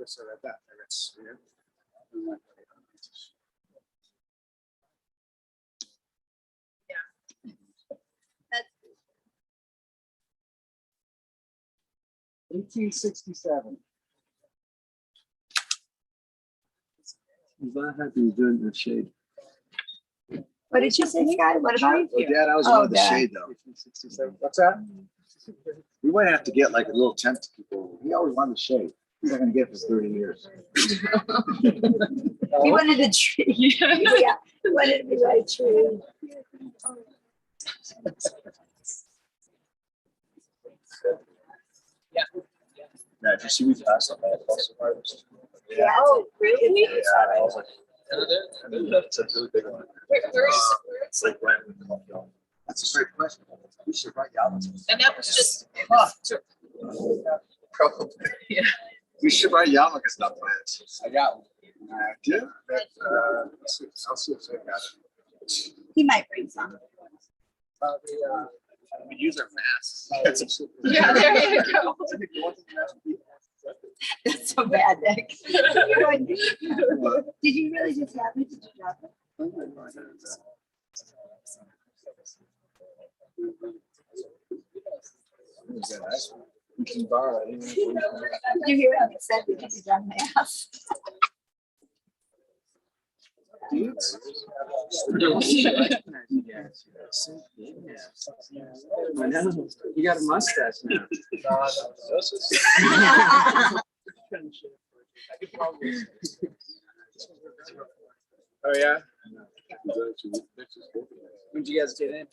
So that it's weird. Yeah. That's 1867. He's not happy he's doing the shade. What did you say, Scott? What about? Oh, Dad, I was Oh, on the Dad. shade though. 1867. What's that? We might have to get like a little tent to people. He always wanted the shade. He's not gonna get it for 30 years. He wanted a tree. Yeah, he wanted to be by a tree. Yeah, if you see me pass on that, also harvest. Yeah. Oh, really? Yeah, I was like, that's a really big one. It's like right with the coffee. That's a great question. We should write down. and that was just Probably. Yeah. We should write yarmulkes not plans. I got one. I do. I'll see if I got it. He might bring some. We use our masks. Yeah, there you go. That's so bad, Nick. Did you really just have me? Did you drop it? We can borrow it. Did you hear what I said? We just done math. I know. You got a mustache now. Oh yeah. When did you guys get in?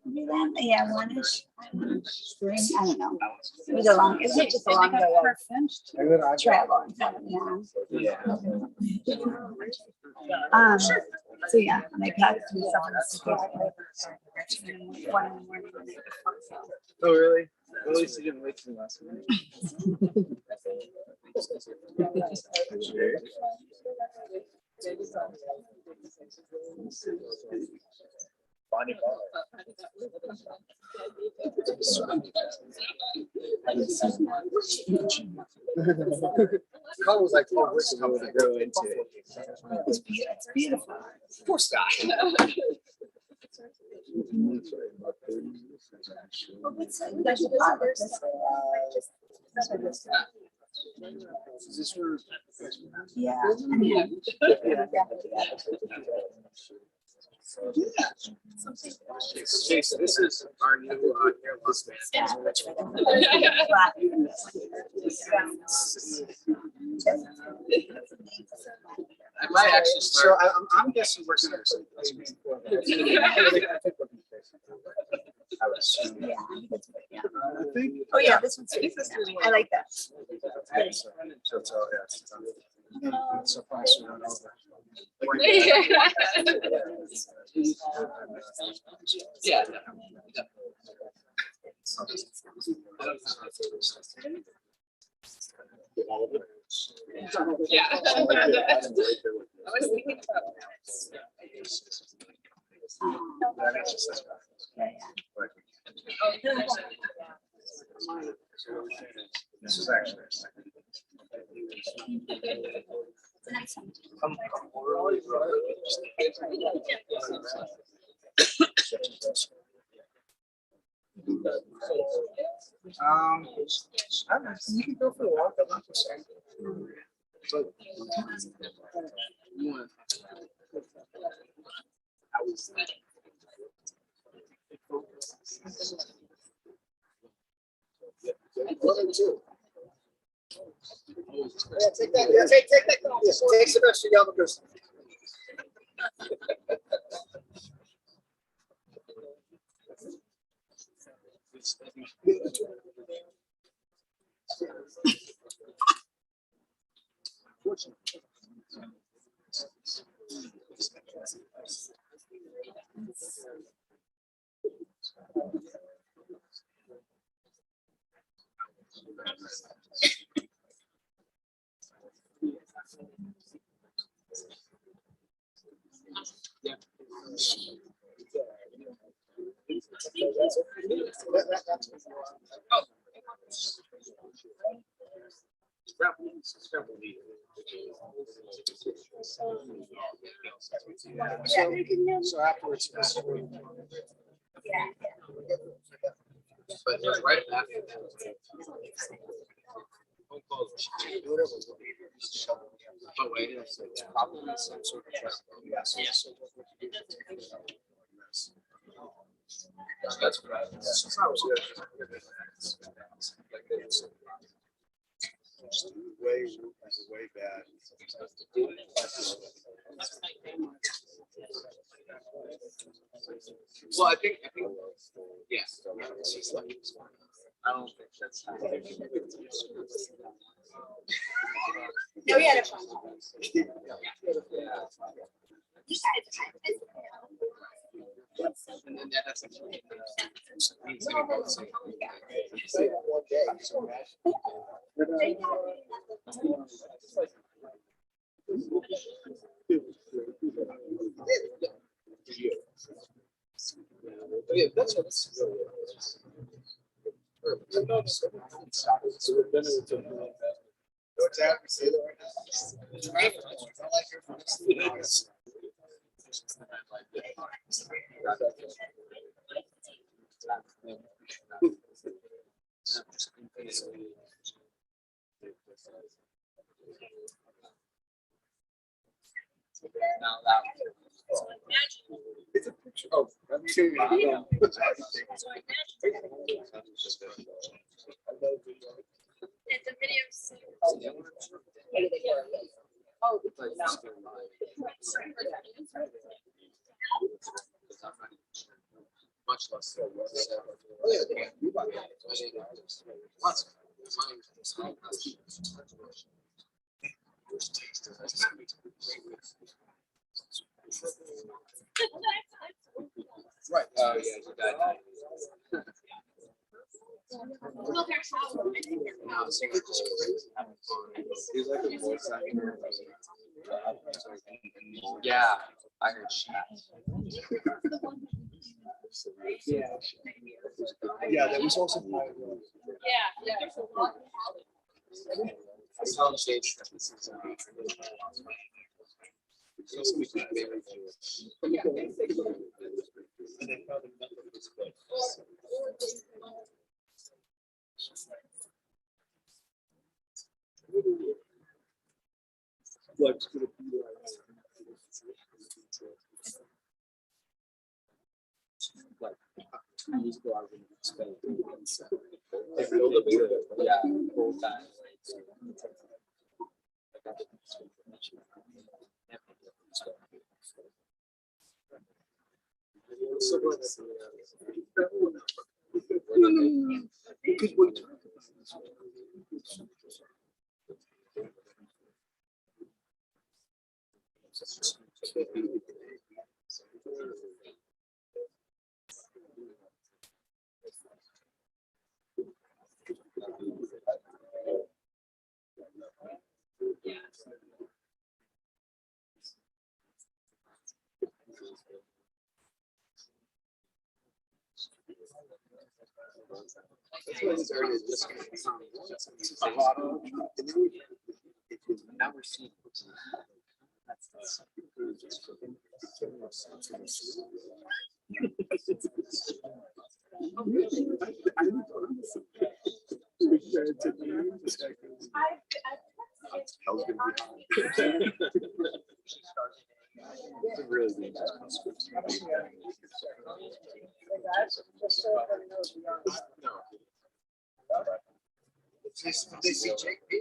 Yeah, one-ish. Spring, I don't know. It was a long, it was just a long day of travel. Yeah. So yeah, and I packed some stuff in the school. 1 in the morning. Oh, really? At least you didn't wait too last minute. Bonnie Color was like, oh, this is how I go into it. It's beautiful. Poor Scott. There's a lot. Is this where? Yeah. I mean, Jason, this is our new Air Las Vegas. I might actually start. So I'm guessing we're going I think. oh yeah, this one's. I like that. So it's all, yeah, it's so far, so we're over. Yeah. Yeah. I was thinking about This is actually a second. I don't know, you can go for a walk. I'm not saying. But you want yeah, take that. Yeah, take that. Yes, take some extra yarmulkes. So afterwards. But right after that. Oh, wait, it's probably some sort of. Yes. That's right. That's how it's way bad. Well, I think, yes. I don't think that's. No, we had a fun. And then that's actually. Yeah, that's what it's. What's that? Say that right now. It's a picture. Oh, I'm sure you know. It's a video. Much less. Right. Oh, yeah, you got it. Well, there's how. He's like a voice actor. Yeah, I heard she. Yeah, that was also. Yeah, there's a lot. What's gonna be like 2 years ago, I would expect yeah, full time. Now we're seeing. They see Jake B.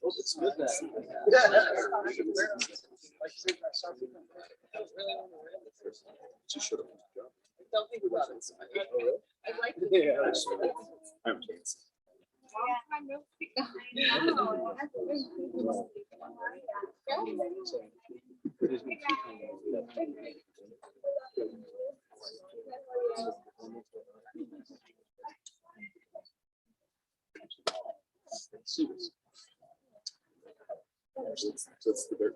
Well, it's good that. She should have. Don't think about it. I like it. Yeah. I'm kidding. That's the dirt.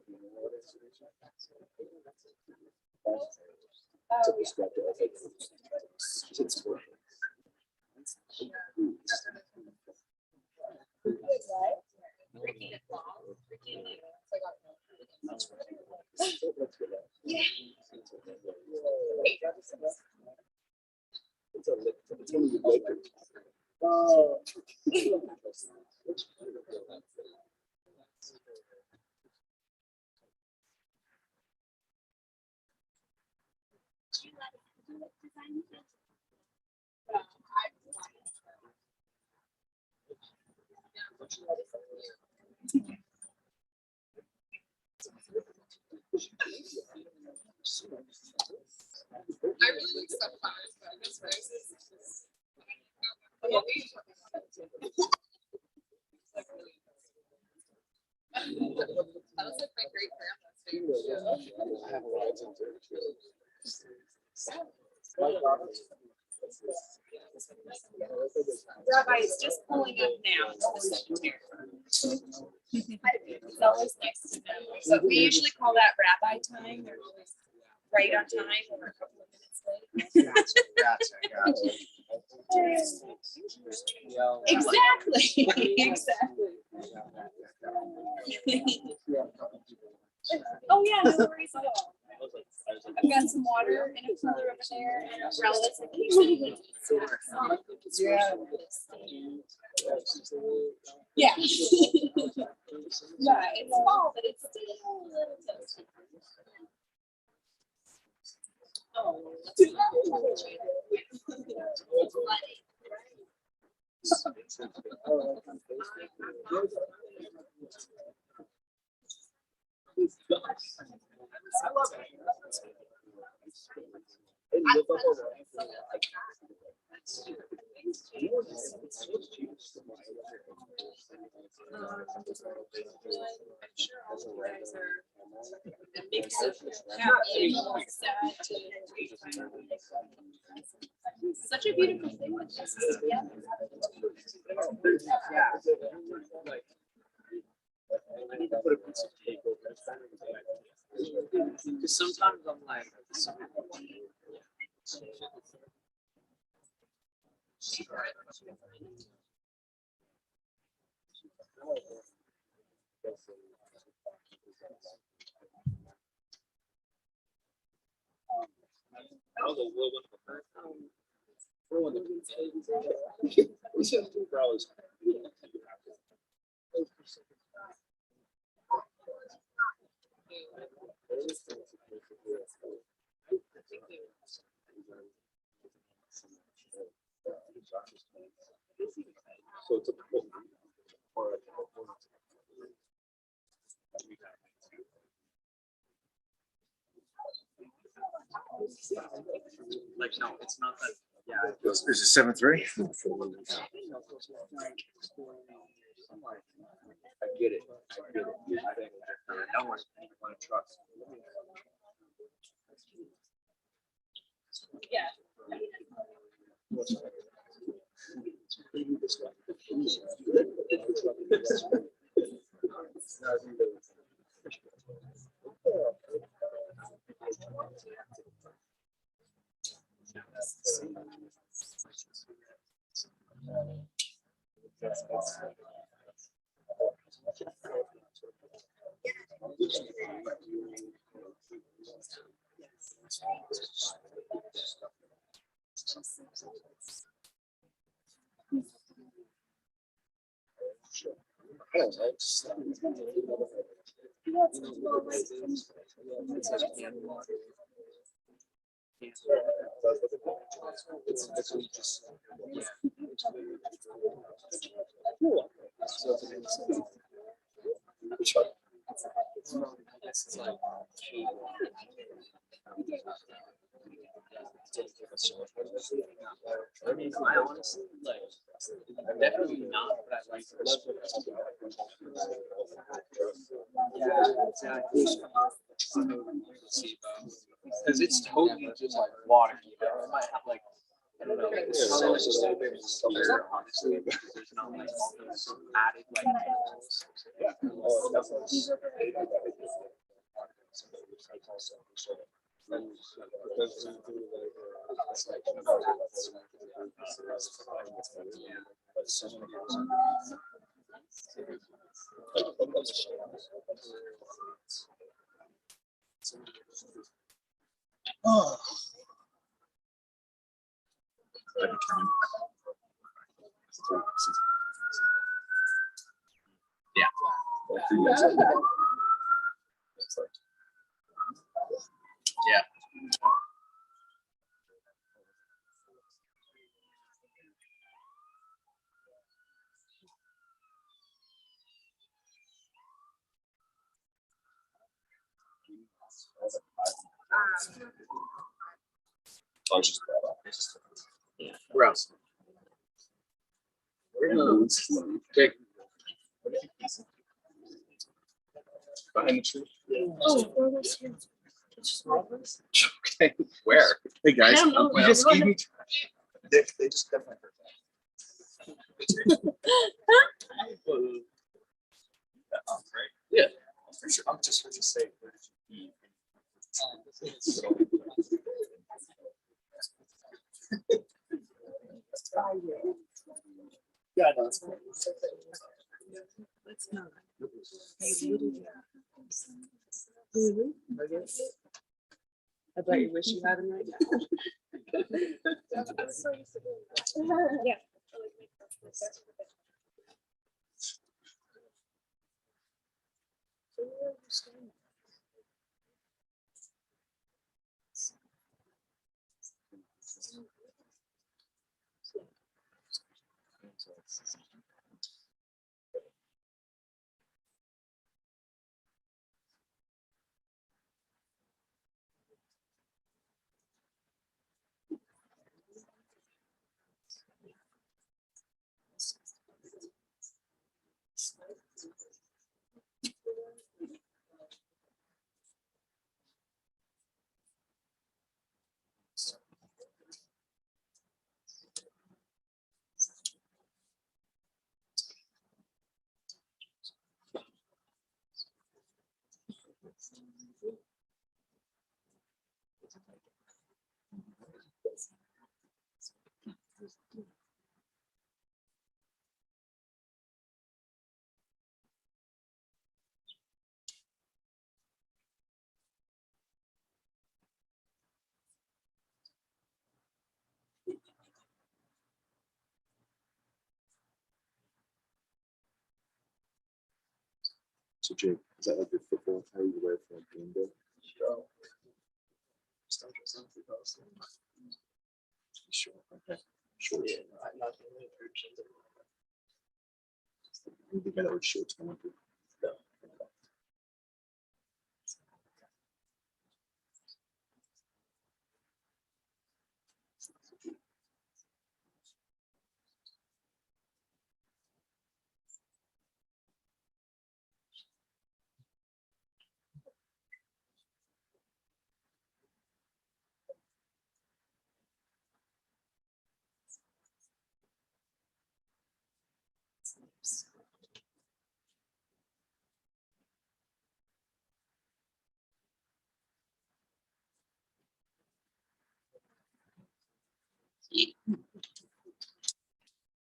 I really like stuff flowers, but this roses. Yeah, we usually that was like my great grandma's favorite. I have a lot of Rabbi is just pulling up now to the cemetery. It's always nice to know. So we usually call that rabbi time. They're always right on time or a couple of minutes late. Exactly. Exactly. Oh yeah, no worries at all. I've got some water in a cooler over there and umbrellas in case you need snacks. Yeah. Yeah, it's fall, but it's still a little toasty. Oh, a mix of happy and sad to such a beautiful thing with this together. I need to put a piece of tape over it. Because sometimes I'm like, So it's a like, no, it's not that. Yeah. Is it 7-3? I get it. I get it. I think no one want to trust. Yeah. I don't know. Which one? I mean, I honestly like definitely not, but I like this. Yeah, exactly. Because it's totally just like water. You know? It might have like I don't know, like the color is just a little bit clearer, honestly. Because there's not like all those added like chemicals. Oh. Yeah. Yeah. Gross. Okay. Behind the tree. Okay. Where? Hey guys, I don't know. you just gave me trash. They just definitely heard that. Yeah. I'm pretty sure. I'm just heard you say. Where did you eat? Yeah, I know. It's cool. Let's not. I bet you wish you had him right now. Yeah. So Jake, is that like your football tie you wear for a game day? Sure. Sure. Okay. Sure. Yeah, I'm not really the guy that wears shorts going through. No.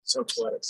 So poetic.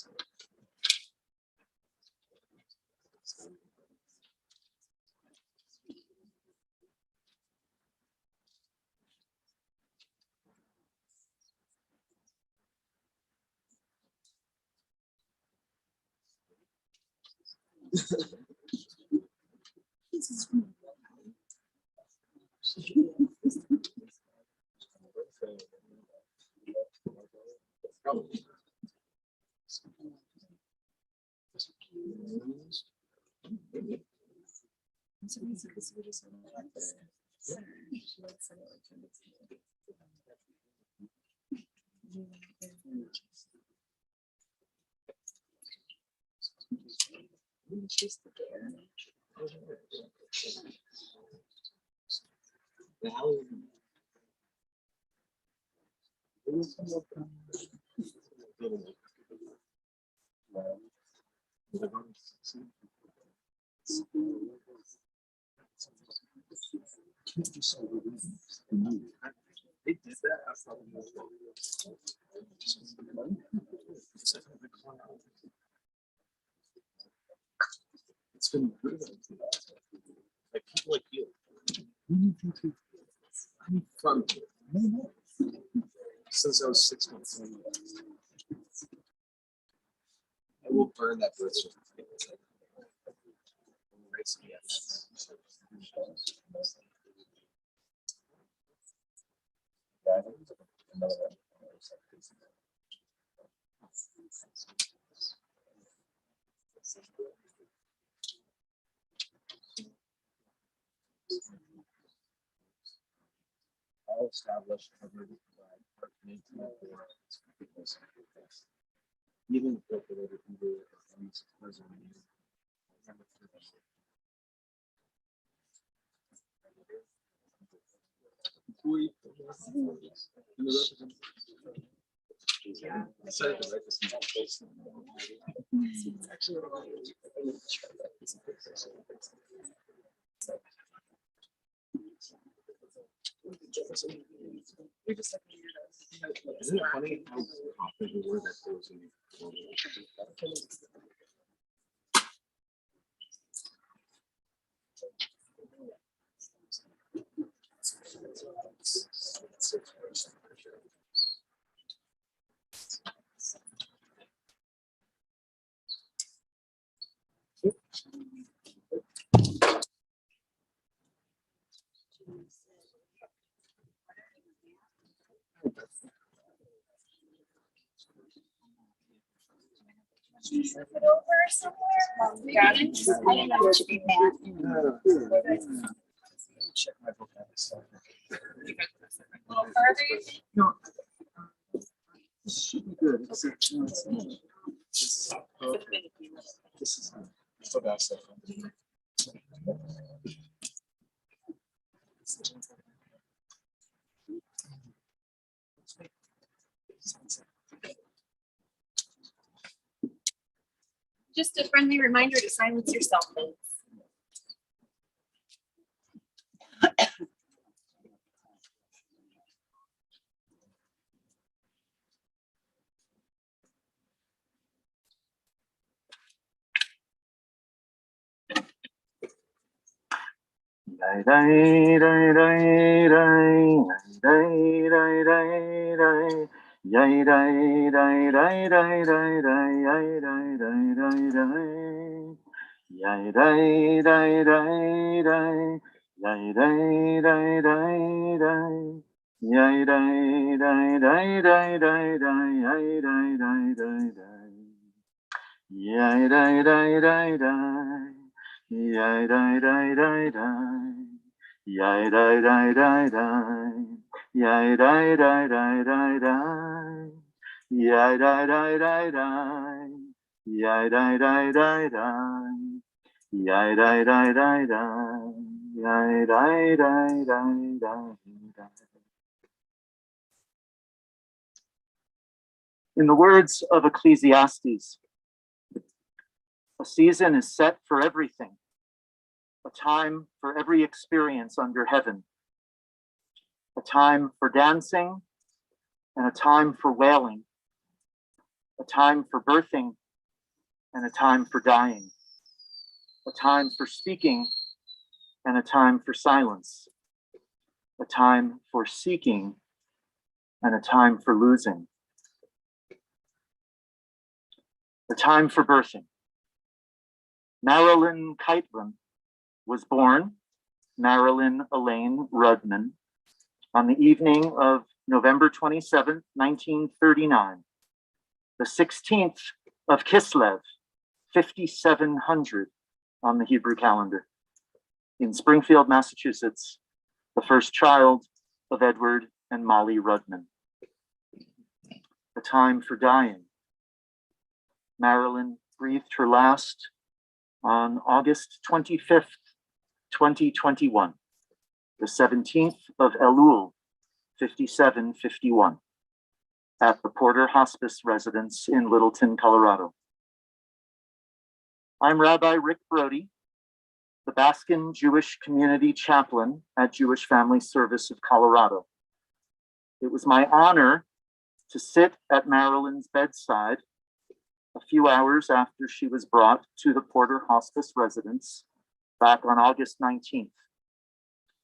They did that. It's been good. Like people like you. I'm from since I was 6 months. I will burn that birth certificate. All established covered by even if the later people I decided to write this in place. Actually, isn't it funny how confident we were that there was Flip it over somewhere. Yeah. I didn't know what you meant. check my vocabulary. A little further, you think? No, this should be good. This is so that's Just a friendly reminder to silence your cell phones. In the words of Ecclesiastes, a season is set for everything, a time for every experience under heaven, a time for dancing and a time for wailing, a time for birthing and a time for dying, a time for speaking and a time for silence, a time for seeking and a time for losing, a time for birthing Marilyn Keitlen was born Marilyn Elaine Rudman on the evening of November 27, 1939, the 16th of Kislev, 5700 on the Hebrew calendar, in Springfield, Massachusetts, the first child of Edward and Molly Rudman. The time for dying. Marilyn breathed her last on August 25th, 2021, the 17th of Elul, 5751, at the Porter Hospice Residence in Littleton, Colorado. I'm Rabbi Rick Brody, the Baskin Jewish Community Chaplain at Jewish Family Service of Colorado. It was my honor to sit at Marilyn's bedside a few hours after she was brought to the Porter Hospice Residence back on August 19th,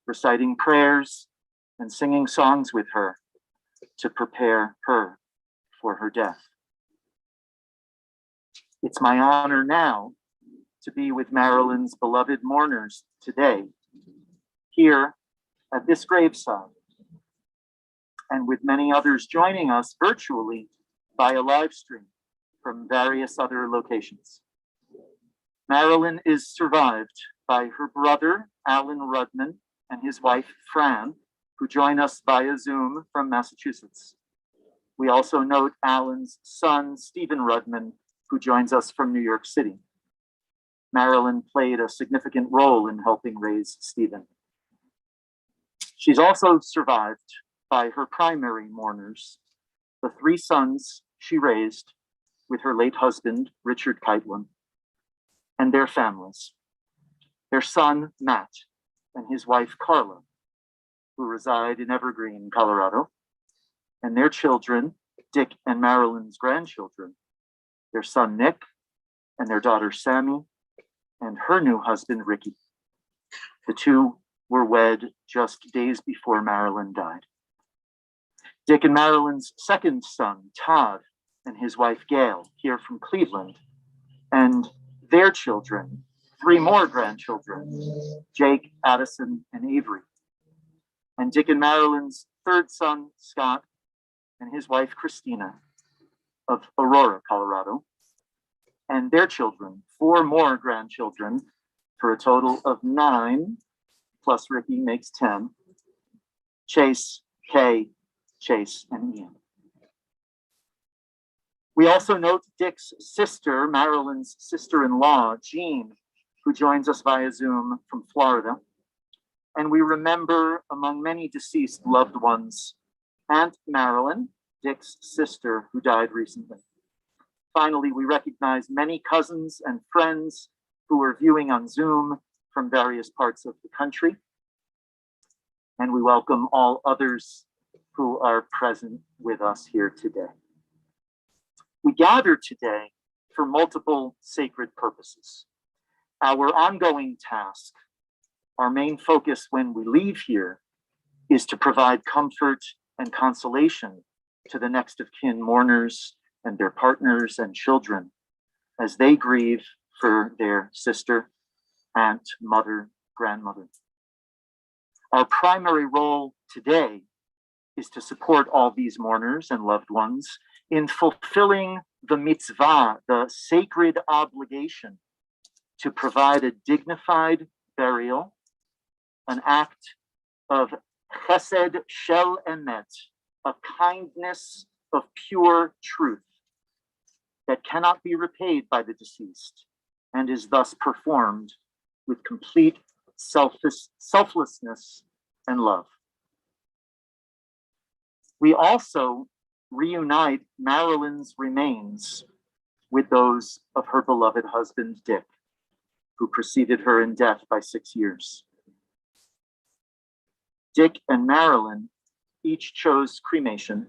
reciting prayers and singing songs with her to prepare her for her death. It's my honor now to be with Marilyn's beloved mourners today, here at this graveside, and with many others joining us virtually via live stream from various other locations. Marilyn is survived by her brother, Alan Rudman, and his wife, Fran, who join us via Zoom from Massachusetts. We also note Alan's son, Stephen Rudman, who joins us from New York City. Marilyn played a significant role in helping raise Stephen. She's also survived by her primary mourners, the three sons she raised with her late husband, Richard Keitlen, and their families. Their son, Matt, and his wife, Carla, who reside in Evergreen, Colorado, and their children, Dick and Marilyn's grandchildren, their son, Nick, and their daughter, Sammy, and her new husband, Ricky. The two were wed just days before Marilyn died. Dick and Marilyn's second son, Todd, and his wife, Gail, here from Cleveland, and their children, three more grandchildren, Jake, Addison, and Avery. And Dick and Marilyn's third son, Scott, and his wife, Christina, of Aurora, Colorado, and their children, four more grandchildren, for a total of 9, plus Ricky makes 10, Chase, Kay, Chase, and Ian. We also note Dick's sister, Marilyn's sister-in-law, Jean, who joins us via Zoom from Florida. And we remember, among many deceased loved ones, Aunt Marilyn, Dick's sister, who died recently. Finally, we recognize many cousins and friends who are viewing on Zoom from various parts of the country. And we welcome all others who are present with us here today. We gather today for multiple sacred purposes. Our ongoing task, our main focus when we leave here, is to provide comfort and consolation to the next of kin mourners and their partners and children as they grieve for their sister, aunt, mother, grandmother. Our primary role today is to support all these mourners and loved ones in fulfilling the mitzvah, the sacred obligation to provide a dignified burial, an act of chesed shel emet, a kindness of pure truth that cannot be repaid by the deceased and is thus performed with complete selflessness and love. We also reunite Marilyn's remains with those of her beloved husband, Dick, who preceded her in death by 6 years. Dick and Marilyn each chose cremation,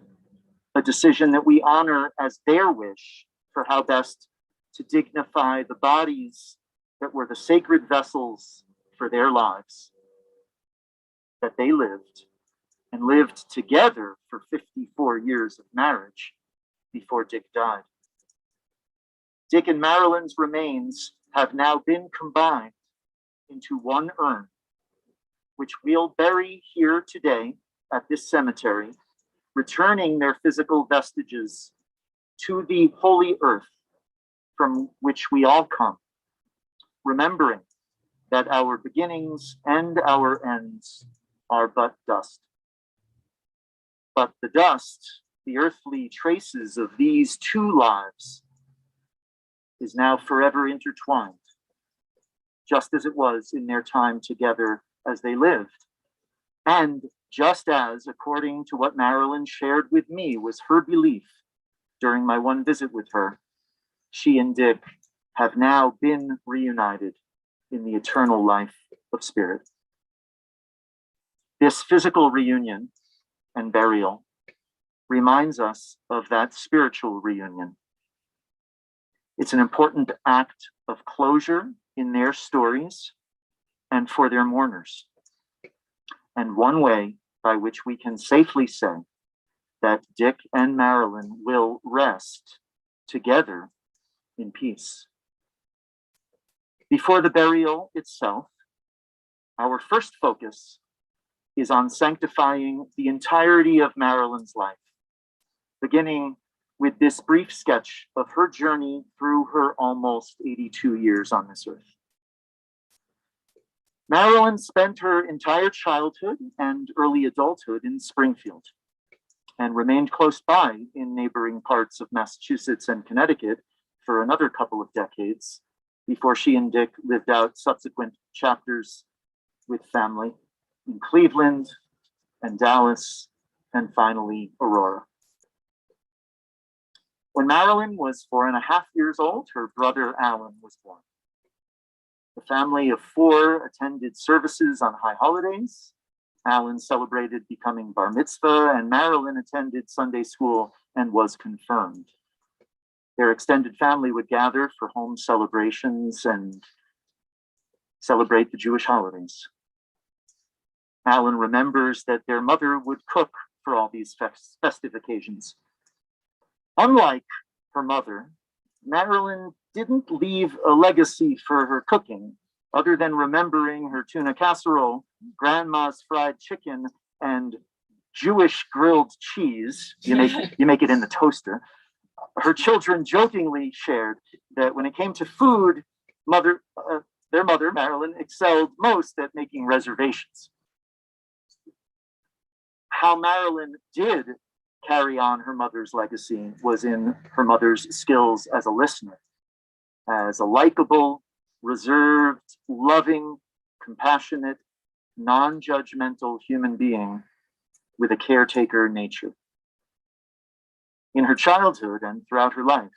a decision that we honor as their wish for how best to dignify the bodies that were the sacred vessels for their lives, that they lived and lived together for 54 years of marriage before Dick died. Dick and Marilyn's remains have now been combined into one urn, which we'll bury here today at this cemetery, returning their physical vestiges to the holy earth from which we all come, remembering that our beginnings and our ends are but dust. But the dust, the earthly traces of these two lives, is now forever intertwined, just as it was in their time together as they lived. And just as, according to what Marilyn shared with me, was her belief during my one visit with her, she and Dick have now been reunited in the eternal life of spirit. This physical reunion and burial reminds us of that spiritual reunion. It's an important act of closure in their stories and for their mourners, and one way by which we can safely say that Dick and Marilyn will rest together in peace. Before the burial itself, our first focus is on sanctifying the entirety of Marilyn's life, beginning with this brief sketch of her journey through her almost 82 years on this earth. Marilyn spent her entire childhood and early adulthood in Springfield and remained close by in neighboring parts of Massachusetts and Connecticut for another couple of decades before she and Dick lived out subsequent chapters with family in Cleveland and Dallas and finally Aurora. When Marilyn was 4.5 years old, her brother Alan was born. The family of 4 attended services on high holidays. Alan celebrated becoming bar mitzvah, and Marilyn attended Sunday school and was confirmed. Their extended family would gather for home celebrations and celebrate the Jewish holidays. Alan remembers that their mother would cook for all these festive occasions. Unlike her mother, Marilyn didn't leave a legacy for her cooking, other than remembering her tuna casserole, grandma's fried chicken, and Jewish grilled cheese. You make it in the toaster. Her children jokingly shared that when it came to food, their mother, Marilyn, excelled most at making reservations. How Marilyn did carry on her mother's legacy was in her mother's skills as a listener, as a likable, reserved, loving, compassionate, non-judgmental human being with a caretaker nature. In her childhood and throughout her life,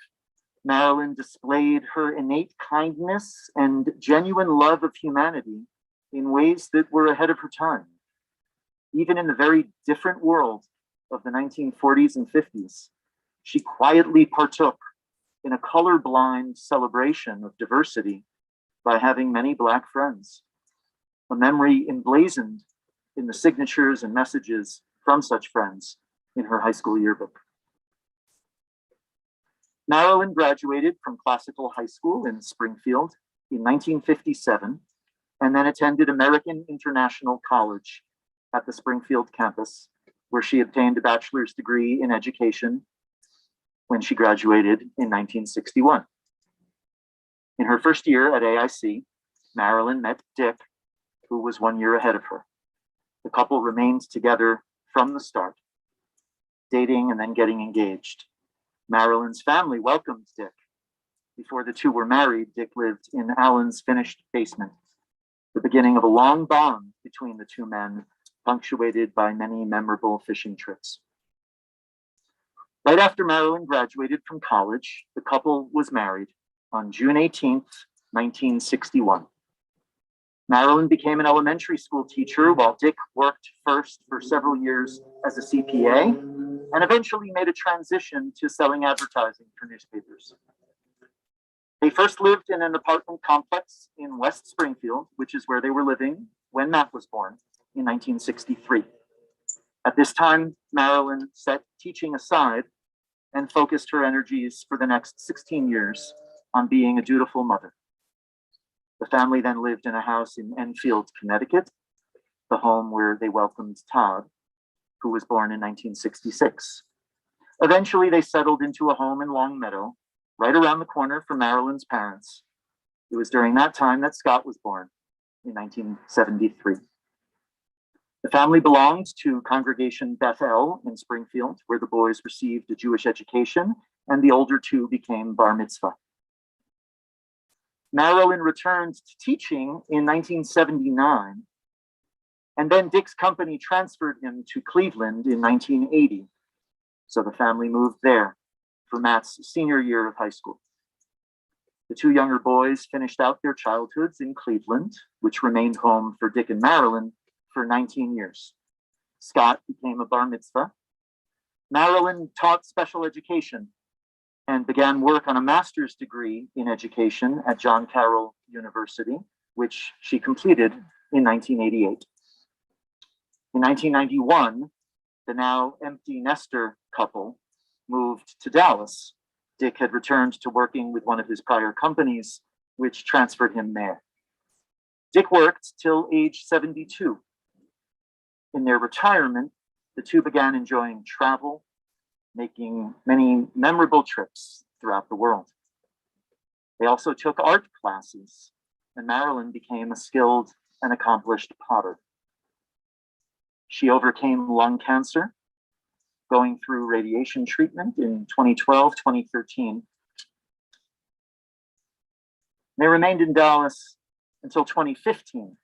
Marilyn displayed her innate kindness and genuine love of humanity in ways that were ahead of her time. Even in the very different world of the 1940s and 50s, she quietly partook in a colorblind celebration of diversity by having many Black friends, a memory emblazoned in the signatures and messages from such friends in her high school yearbook. Marilyn graduated from Classical High School in Springfield in 1957 and then attended American International College at the Springfield campus, where she obtained a bachelor's degree in education when she graduated in 1961. In her first year at AIC, Marilyn met Dick, who was 1 year ahead of her. The couple remained together from the start, dating and then getting engaged. Marilyn's family welcomed Dick. Before the two were married, Dick lived in Alan's finished basement, the beginning of a long bond between the two men, punctuated by many memorable fishing trips. Right after Marilyn graduated from college, the couple was married on June 18th, 1961. Marilyn became an elementary school teacher while Dick worked first for several years as a CPA and eventually made a transition to selling advertising for newspapers. They first lived in an apartment complex in West Springfield, which is where they were living when Matt was born in 1963. At this time, Marilyn set teaching aside and focused her energies for the next 16 years on being a dutiful mother. The family then lived in a house in Enfield, Connecticut, the home where they welcomed Todd, who was born in 1966. Eventually, they settled into a home in Longmeadow, right around the corner from Marilyn's parents. It was during that time that Scott was born in 1973. The family belonged to Congregation Bethel in Springfield, where the boys received a Jewish education and the older two became bar mitzvah. Marilyn returned to teaching in 1979, and then Dick's company transferred him to Cleveland in 1980. So the family moved there for Matt's senior year of high school. The two younger boys finished out their childhoods in Cleveland, which remained home for Dick and Marilyn for 19 years. Scott became a bar mitzvah. Marilyn taught special education and began work on a master's degree in education at John Carroll University, which she completed in 1988. In 1991, the now empty nester couple moved to Dallas. Dick had returned to working with one of his prior companies, which transferred him there. Dick worked till age 72. In their retirement, the two began enjoying travel, making many memorable trips throughout the world. They also took art classes, and Marilyn became a skilled and accomplished potter. She overcame lung cancer, going through radiation treatment in 2012, 2013. They remained in Dallas until 2015,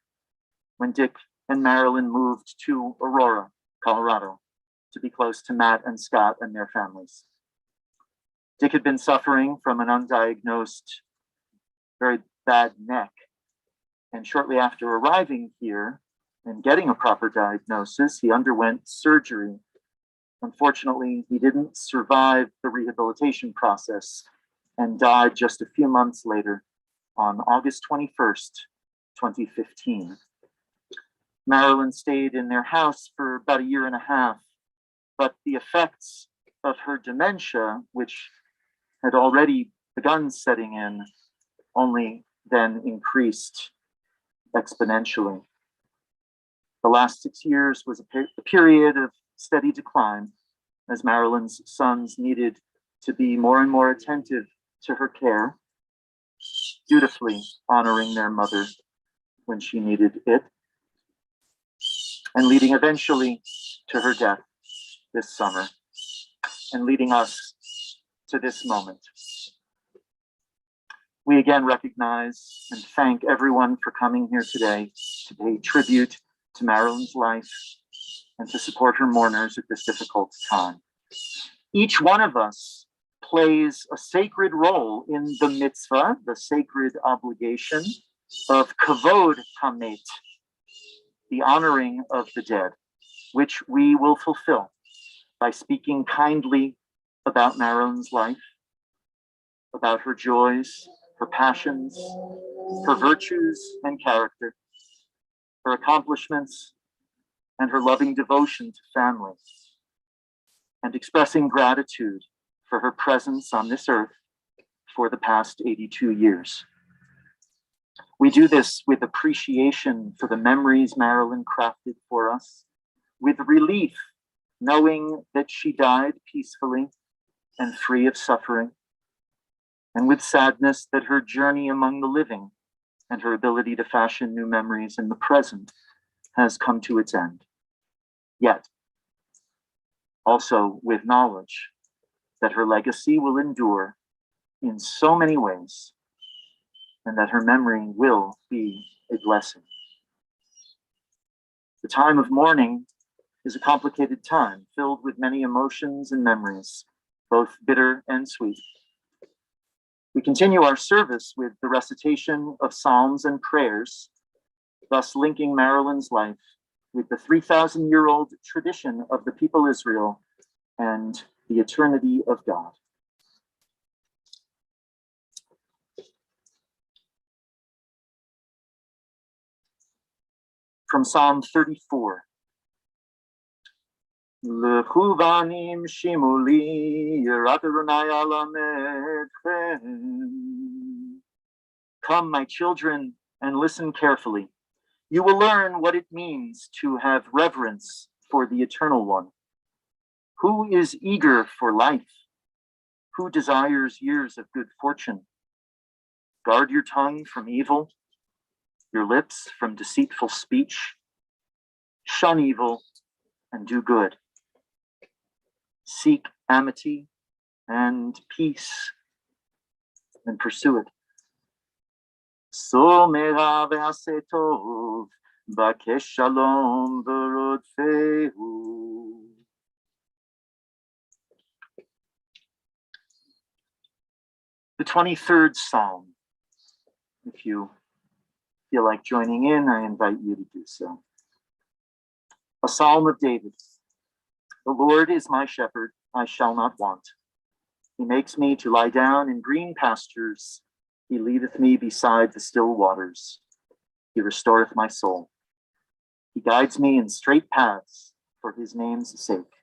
when Dick and Marilyn moved to Aurora, Colorado, to be close to Matt and Scott and their families. Dick had been suffering from an undiagnosed, very bad neck, and shortly after arriving here and getting a proper diagnosis, he underwent surgery. Unfortunately, he didn't survive the rehabilitation process and died just a few months later on August 21st, 2015. Marilyn stayed in their house for about a year and a half, but the effects of her dementia, which had already begun setting in, only then increased exponentially. The last 6 years was a period of steady decline as Marilyn's sons needed to be more and more attentive to her care, dutifully honoring their mother when she needed it, and leading eventually to her death this summer, and leading us to this moment. We again recognize and thank everyone for coming here today to pay tribute to Marilyn's life and to support her mourners at this difficult time. Each one of us plays a sacred role in the mitzvah, the sacred obligation of kavod hamet, the honoring of the dead, which we will fulfill by speaking kindly about Marilyn's life, about her joys, her passions, her virtues and character, her accomplishments, and her loving devotion to family, and expressing gratitude for her presence on this earth for the past 82 years. We do this with appreciation for the memories Marilyn crafted for us, with relief knowing that she died peacefully and free of suffering, and with sadness that her journey among the living and her ability to fashion new memories in the present has come to its end. Yet, also with knowledge that her legacy will endure in so many ways, and that her memory will be a blessing. The time of mourning is a complicated time filled with many emotions and memories, both bitter and sweet. We continue our service with the recitation of psalms and prayers, thus linking Marilyn's life with the 3,000-year-old tradition of the people Israel and the eternity of God. From Psalm 34. Lechu vanim shimuli yirat Adonai alamechem. Come, my children, and listen carefully. You will learn what it means to have reverence for the Eternal One. Who is eager for life? Who desires years of good fortune? Guard your tongue from evil, your lips from deceitful speech. Shun evil and do good. Seek amity and peace and pursue it. Somera ve'aseh tov, bakesh shalom v'rodfehu. The 23rd Psalm. If you feel like joining in, I invite you to do so. A Psalm of David. The Lord is my shepherd, I shall not want. He makes me to lie down in green pastures. He leadeth me beside the still waters. He restoreth my soul. He guides me in straight paths for his name's sake.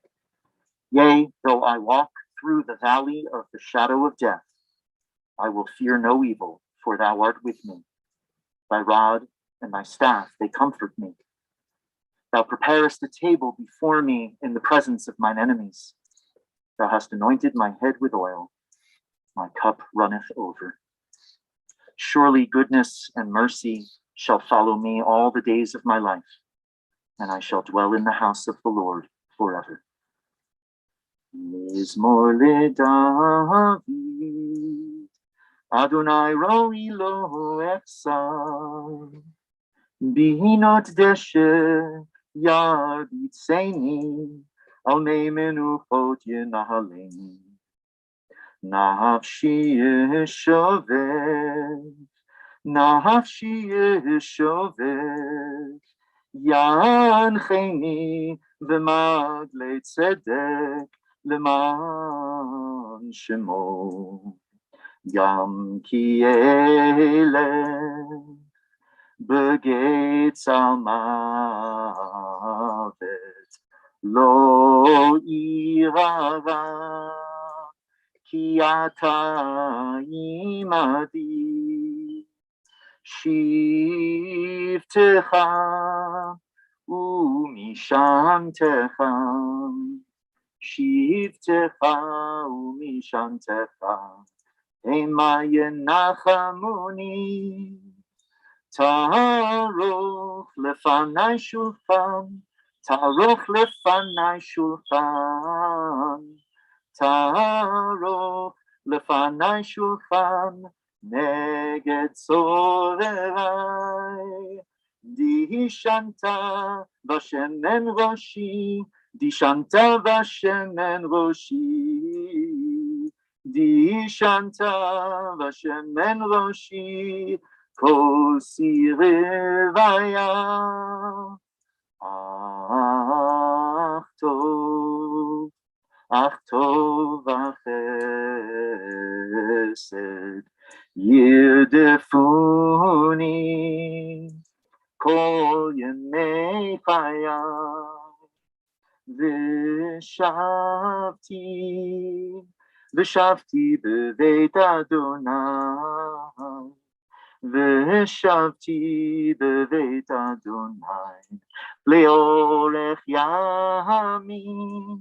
Yea, though I walk through the valley of the shadow of death, I will fear no evil, for thou art with me. Thy rod and thy staff, they comfort me. Thou preparest a table before me in the presence of mine enemies. Thou hast anointed my head with oil. My cup runneth over. Surely goodness and mercy shall follow me all the days of my life, and I shall dwell in the house of the Lord forever. Mizmor leDavid, Adonai roi lo echsar, Bihinot deshe yarbitzeni, Al mei menuchot yenahaleni. Nafshi yeshovet, Nafshi yeshovet, Yancheni v'magle tzedek leman shemo. Yam ki elech begetz almavet lo irava ki ata imadi shivtecha umishantecha shivtecha umishantecha Ema yenachamoni Taroch lefanai shulchan, Taroch lefanai shulchan, Taroch lefanai shulchan, Neged zorerai. Dishanta v'shemen roshi, Dishanta v'shemen roshi, Dishanta v'shemen roshi, Kosi revaya, ach tov v'chesed, yirdefuni, kol yemei chayai, v'shavti b'veit Adonai, Veshavti beveit Adonai leorech yamim.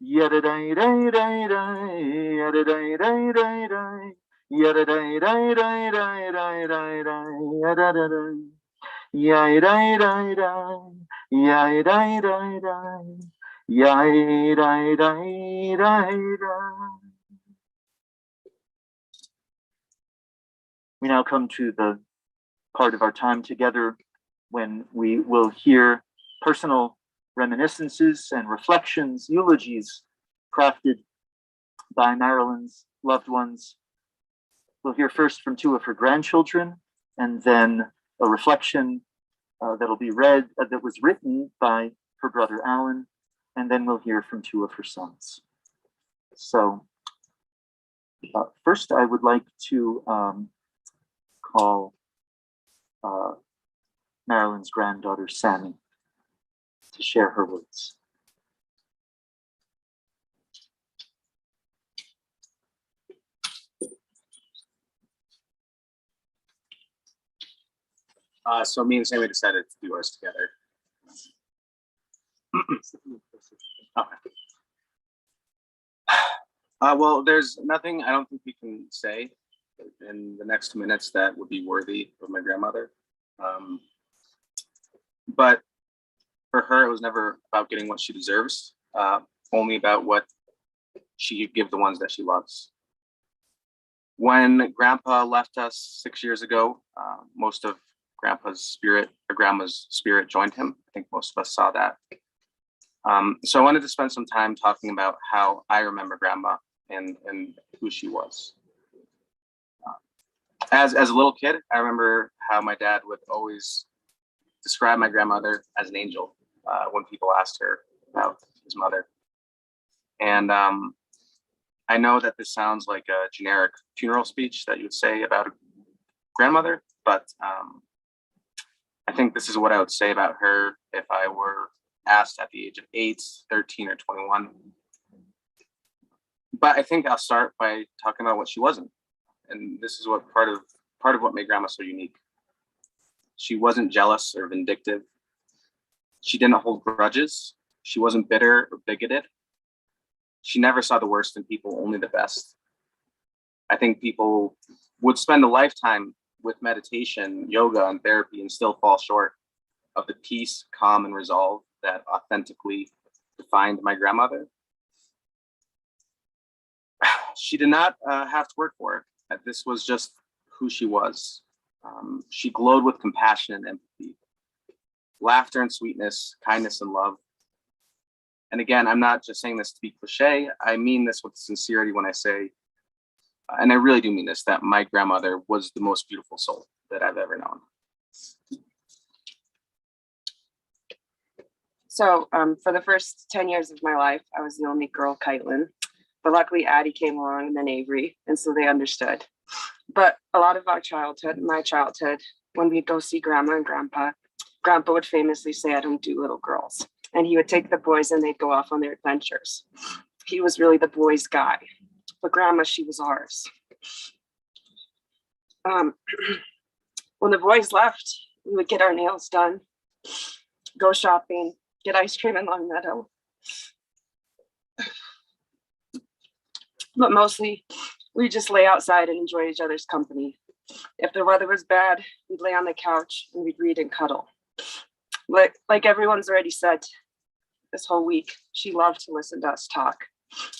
Yadadai dai dai dai, yadadai dai dai dai, yadadai dai dai dai dai dai dai, yadadai, yadai dai dai, yadai dai dai, yadai dai dai dai. We now come to the part of our time together when we will hear personal reminiscences and reflections, eulogies crafted by Marilyn's loved ones. We'll hear first from two of her grandchildren, and then a reflection that'll be read, that was written by her brother Alan, and then we'll hear from two of her sons. So first I would like to call Marilyn's granddaughter, Sammy, to share her words. So me and Sammy decided to do ours together. Okay. Well, there's nothing I don't think we can say in the next 2 minutes that would be worthy of my grandmother. But for her, it was never about getting what she deserves, only about what she could give the ones that she loves. When Grandpa left us 6 years ago, most of Grandma's spirit joined him. I think most of us saw that. So I wanted to spend some time talking about how I remember Grandma and who she was. As a little kid, I remember how my dad would always describe my grandmother as an angel when people asked her about his mother. And I know that this sounds like a generic funeral speech that you would say about a grandmother, but I think this is what I would say about her if I were asked at the age of 8, 13, or 21. But I think I'll start by talking about what she wasn't. And this is what part of what made Grandma so unique. She wasn't jealous or vindictive. She didn't hold grudges. She wasn't bitter or bigoted. She never saw the worst in people, only the best. I think people would spend a lifetime with meditation, yoga, and therapy and still fall short of the peace, calm, and resolve that authentically defined my grandmother. She did not have to work for it. This was just who she was. She glowed with compassion and empathy, laughter and sweetness, kindness and love. And again, I'm not just saying this to be cliche. I mean this with sincerity when I say, and I really do mean this, that my grandmother was the most beautiful soul that I've ever known. So for the first 10 years of my life, I was the only girl, Keitlen. But luckily, Addie came along and then Avery, and so they understood. But a lot of my childhood, when we'd go see Grandma and Grandpa would famously say, "I don't do little girls." And he would take the boys and they'd go off on their adventures. He was really the boys' guy. But Grandma, she was ours. When the boys left, we would get our nails done, go shopping, get ice cream in Long Meadow. But mostly, we just lay outside and enjoy each other's company. If the weather was bad, we'd lay on the couch and we'd read and cuddle. Like everyone's already said this whole week, she loved to listen to us talk.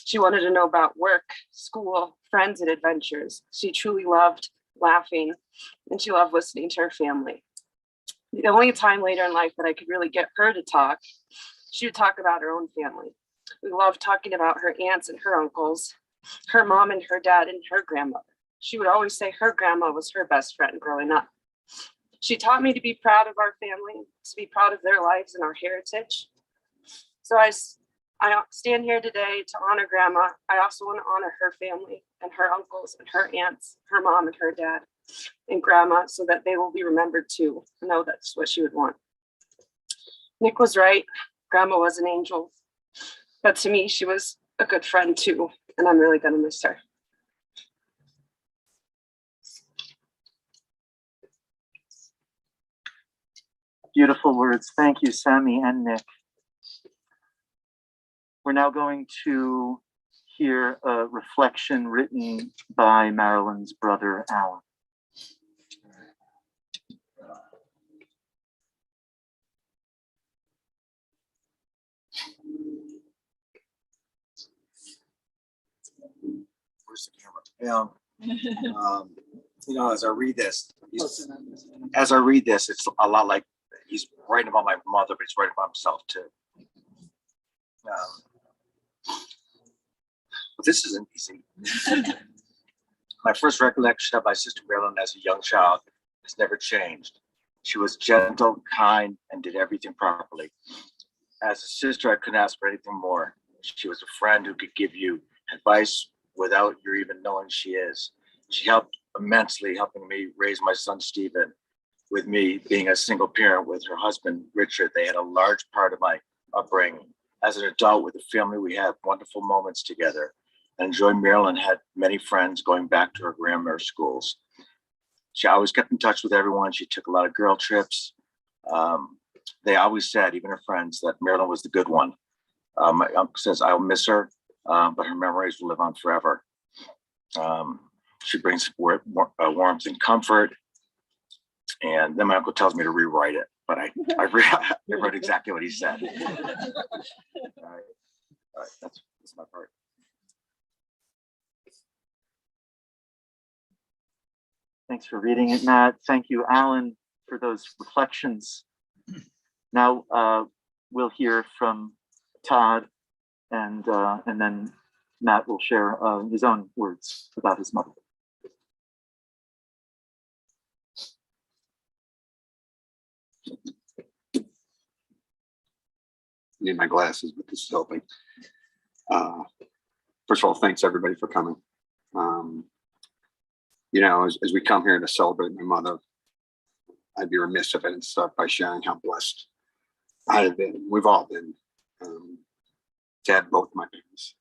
She wanted to know about work, school, friends, and adventures. She truly loved laughing, and she loved listening to her family. The only time later in life that I could really get her to talk, she would talk about her own family. We loved talking about her aunts and her uncles, her mom and her dad and her grandmother. She would always say her grandma was her best friend growing up. She taught me to be proud of our family, to be proud of their lives and our heritage. So I stand here today to honor Grandma. I also want to honor her family and her uncles and her aunts, her mom and her dad, and Grandma, so that they will be remembered too. I know that's what she would want. Nick was right. Grandma was an angel. But to me, she was a good friend too, and I'm really going to miss her. Beautiful words. Thank you, Sammy and Nick. We're now going to hear a reflection written by Marilyn's brother, Alan. Where's the camera? As I read this, it's a lot like he's writing about my mother, but he's writing about himself too. But this isn't easy. My first recollection of my sister Marilyn as a young child has never changed. She was gentle, kind, and did everything properly. As a sister, I couldn't ask for anything more. She was a friend who could give you advice without your even knowing she is. She helped immensely, helping me raise my son, Stephen. With me being a single parent with her husband, Richard, they had a large part of my upbringing. As an adult with the family, we had wonderful moments together. And Joy Marilyn had many friends going back to her grammar schools. She always kept in touch with everyone. She took a lot of girl trips. They always said, even her friends, that Marilyn was the good one. My uncle says, I'll miss her, but her memories will live on forever. She brings warmth and comfort. And then my uncle tells me to rewrite it, but I wrote exactly what he said. All right, that's my part. Thanks for reading it, Matt. Thank you, Alan, for those reflections. Now we'll hear from Todd, and then Matt will share his own words about his mother. Need my glasses, but this is helping. First of all, thanks everybody for coming. You know, as we come here to celebrate my mother, I'd be remiss if I didn't start by sharing how blessed I have been. We've all been to have both my parents.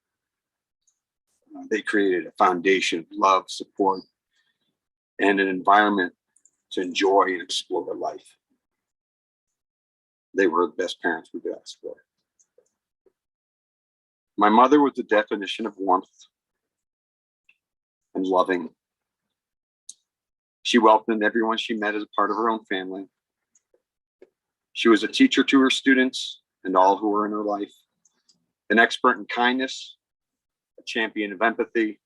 They created a foundation of love, support, and an environment to enjoy and explore life. They were the best parents we could ask for. My mother was the definition of warmth and loving. She welcomed everyone she met as a part of her own family. She was a teacher to her students and all who were in her life, an expert in kindness, a champion of empathy,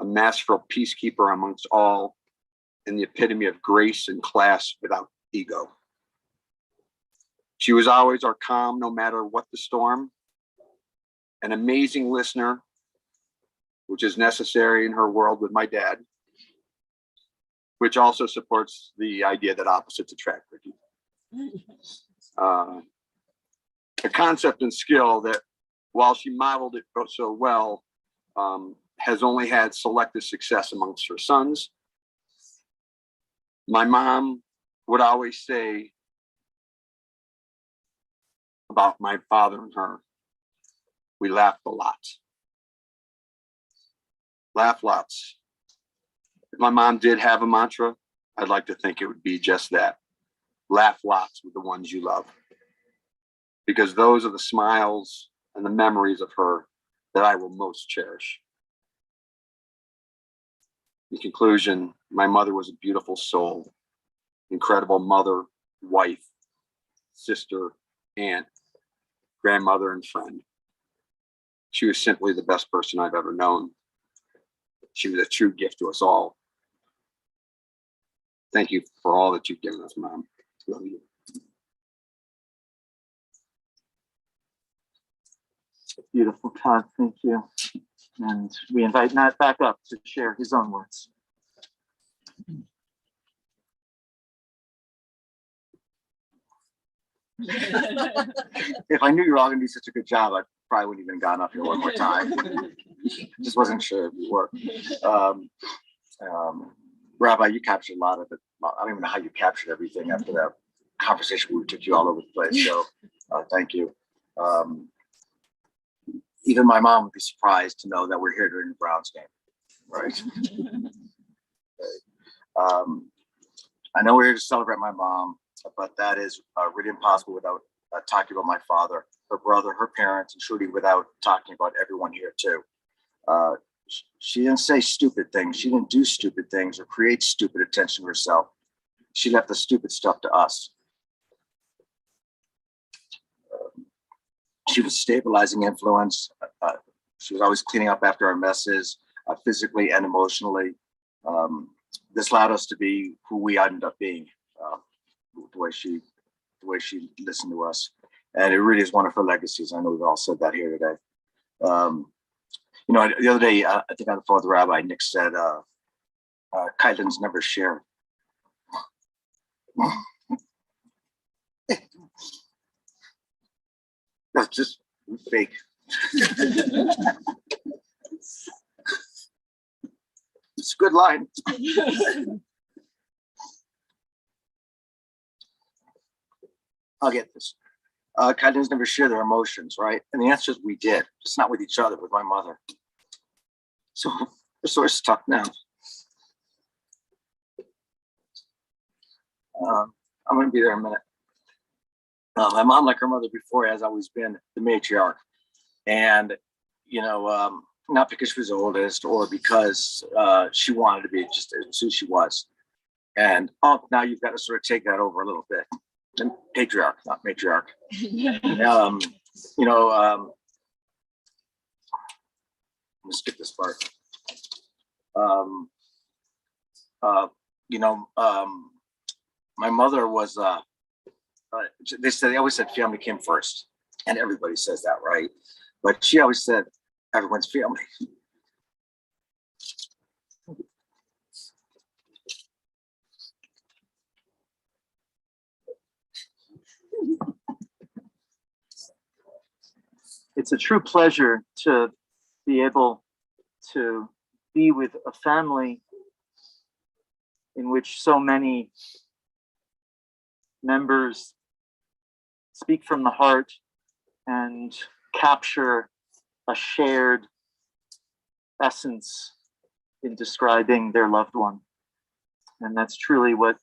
a masterful peacekeeper amongst all, and the epitome of grace and class without ego. She was always our calm no matter what the storm, an amazing listener, which is necessary in her world with my dad, which also supports the idea that opposites attract, Ricky. A concept and skill that, while she modeled it so well, has only had selective success amongst her sons. My mom would always say about my father and her, we laughed a lot. Laugh lots. If my mom did have a mantra, I'd like to think it would be just that. Laugh lots with the ones you love. Because those are the smiles and the memories of her that I will most cherish. In conclusion, my mother was a beautiful soul, incredible mother, wife, sister, aunt, grandmother, and friend. She was simply the best person I've ever known. She was a true gift to us all. Thank you for all that you've given us, Mom. Love you. Beautiful, Todd. Thank you. And we invite Matt back up to share his own words. If I knew you were all going to do such a good job, I probably wouldn't even gone up here one more time. Just wasn't sure if you were. Rabbi, you captured a lot of it. I don't even know how you captured everything after that conversation. We took you all over the place. So thank you. Even my mom would be surprised to know that we're here during the Browns game, right? I know we're here to celebrate my mom, but that is really impossible without talking about my father, her brother, her parents, and truly without talking about everyone here too. She didn't say stupid things. She didn't do stupid things or create stupid attention herself. She left the stupid stuff to us. She was a stabilizing influence. She was always cleaning up after our messes, physically and emotionally. This allowed us to be who we ended up being, the way she listened to us. And it really is one of her legacies. I know we've all said that here today. You know, the other day, I think on the phone with the rabbi, Nick said, Keitlen's never share. That's just fake. It's a good line. I'll get this. Keitlen's never share their emotions, right? And the answer is we did, just not with each other, with my mother. So we're sort of stuck now. I'm gonna be there in a minute. My mom, like her mother before, has always been the matriarch. And, not because she was the oldest or because she wanted to be, just who she was. And now you've got to sort of take that over a little bit. And patriarch, not matriarch. I'm gonna skip this part. My mother was, they always said family came first. And everybody says that, right? But she always said everyone's family. It's a true pleasure to be able to be with a family in which so many members speak from the heart and capture a shared essence in describing their loved one. And that's truly what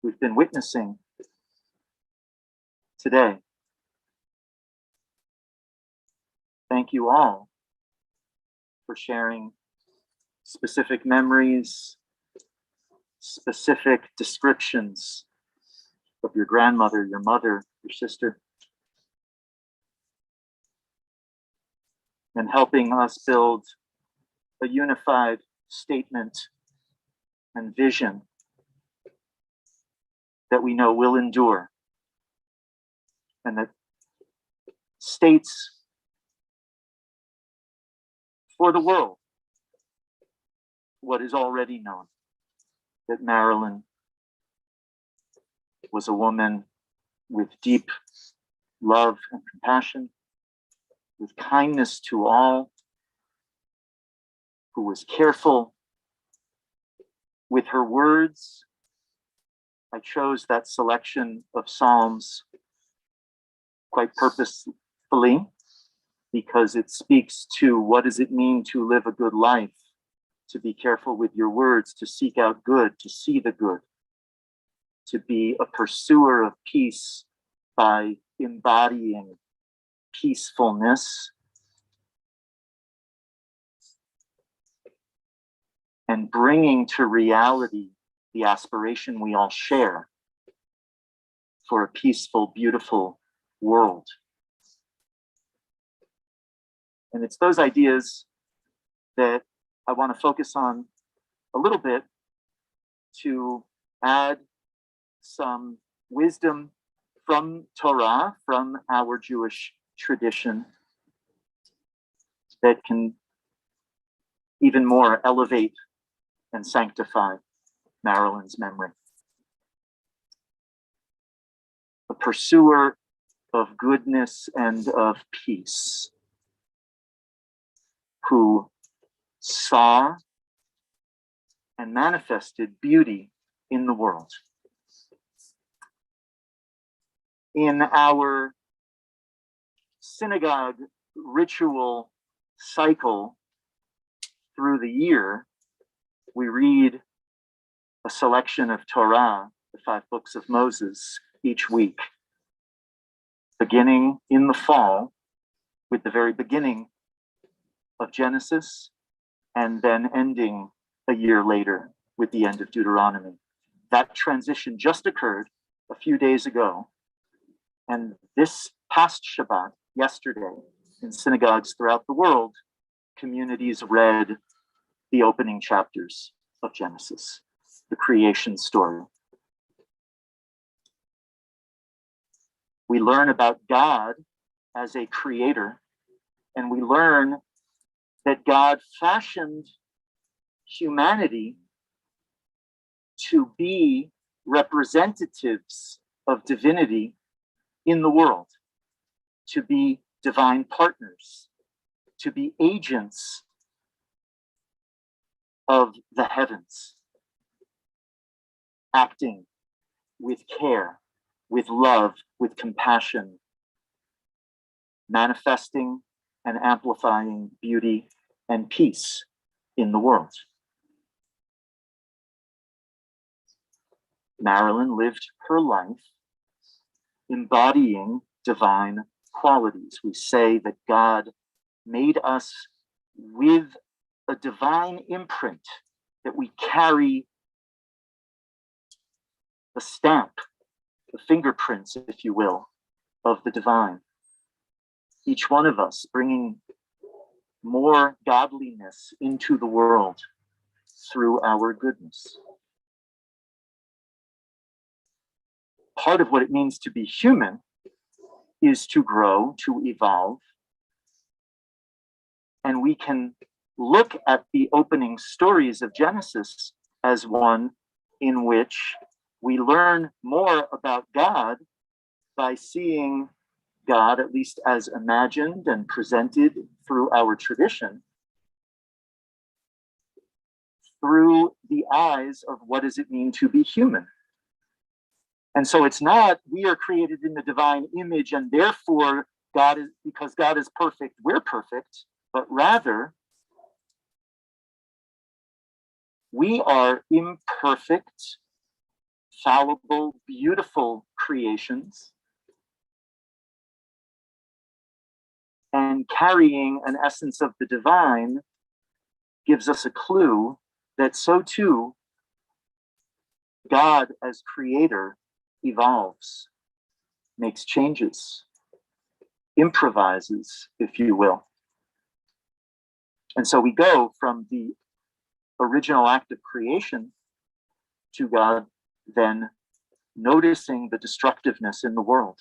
we've been witnessing today. Thank you all for sharing specific memories, specific descriptions of your grandmother, your mother, your sister, and helping us build a unified statement and vision that we know will endure and that states for the world what is already known, that Marilyn was a woman with deep love and compassion, with kindness to all, who was careful with her words. I chose that selection of Psalms quite purposefully because it speaks to what does it mean to live a good life, to be careful with your words, to seek out good, to see the good, to be a pursuer of peace by embodying peacefulness and bringing to reality the aspiration we all share for a peaceful, beautiful world. And it's those ideas that I want to focus on a little bit to add some wisdom from Torah, from our Jewish tradition, that can even more elevate and sanctify Marilyn's memory. A pursuer of goodness and of peace, who saw and manifested beauty in the world. In our synagogue ritual cycle through the year, we read a selection of Torah, the 5 books of Moses, each week, beginning in the fall with the very beginning of Genesis, and then ending a year later with the end of Deuteronomy. That transition just occurred a few days ago. And this past Shabbat, yesterday, in synagogues throughout the world, communities read the opening chapters of Genesis, the creation story. We learn about God as a creator, and we learn that God fashioned humanity to be representatives of divinity in the world, to be divine partners, to be agents of the heavens, acting with care, with love, with compassion, manifesting and amplifying beauty and peace in the world. Marilyn lived her life embodying divine qualities. We say that God made us with a divine imprint, that we carry the stamp, the fingerprints, if you will, of the divine. Each one of us bringing more godliness into the world through our goodness. Part of what it means to be human is to grow, to evolve. And we can look at the opening stories of Genesis as one in which we learn more about God by seeing God, at least as imagined and presented through our tradition, through the eyes of what does it mean to be human. And so it's not we are created in the divine image and therefore God is, because God is perfect, we're perfect, but rather we are imperfect, fallible, beautiful creations and carrying an essence of the divine gives us a clue that so too God as creator evolves, makes changes, improvises, if you will. And so we go from the original act of creation to God then noticing the destructiveness in the world.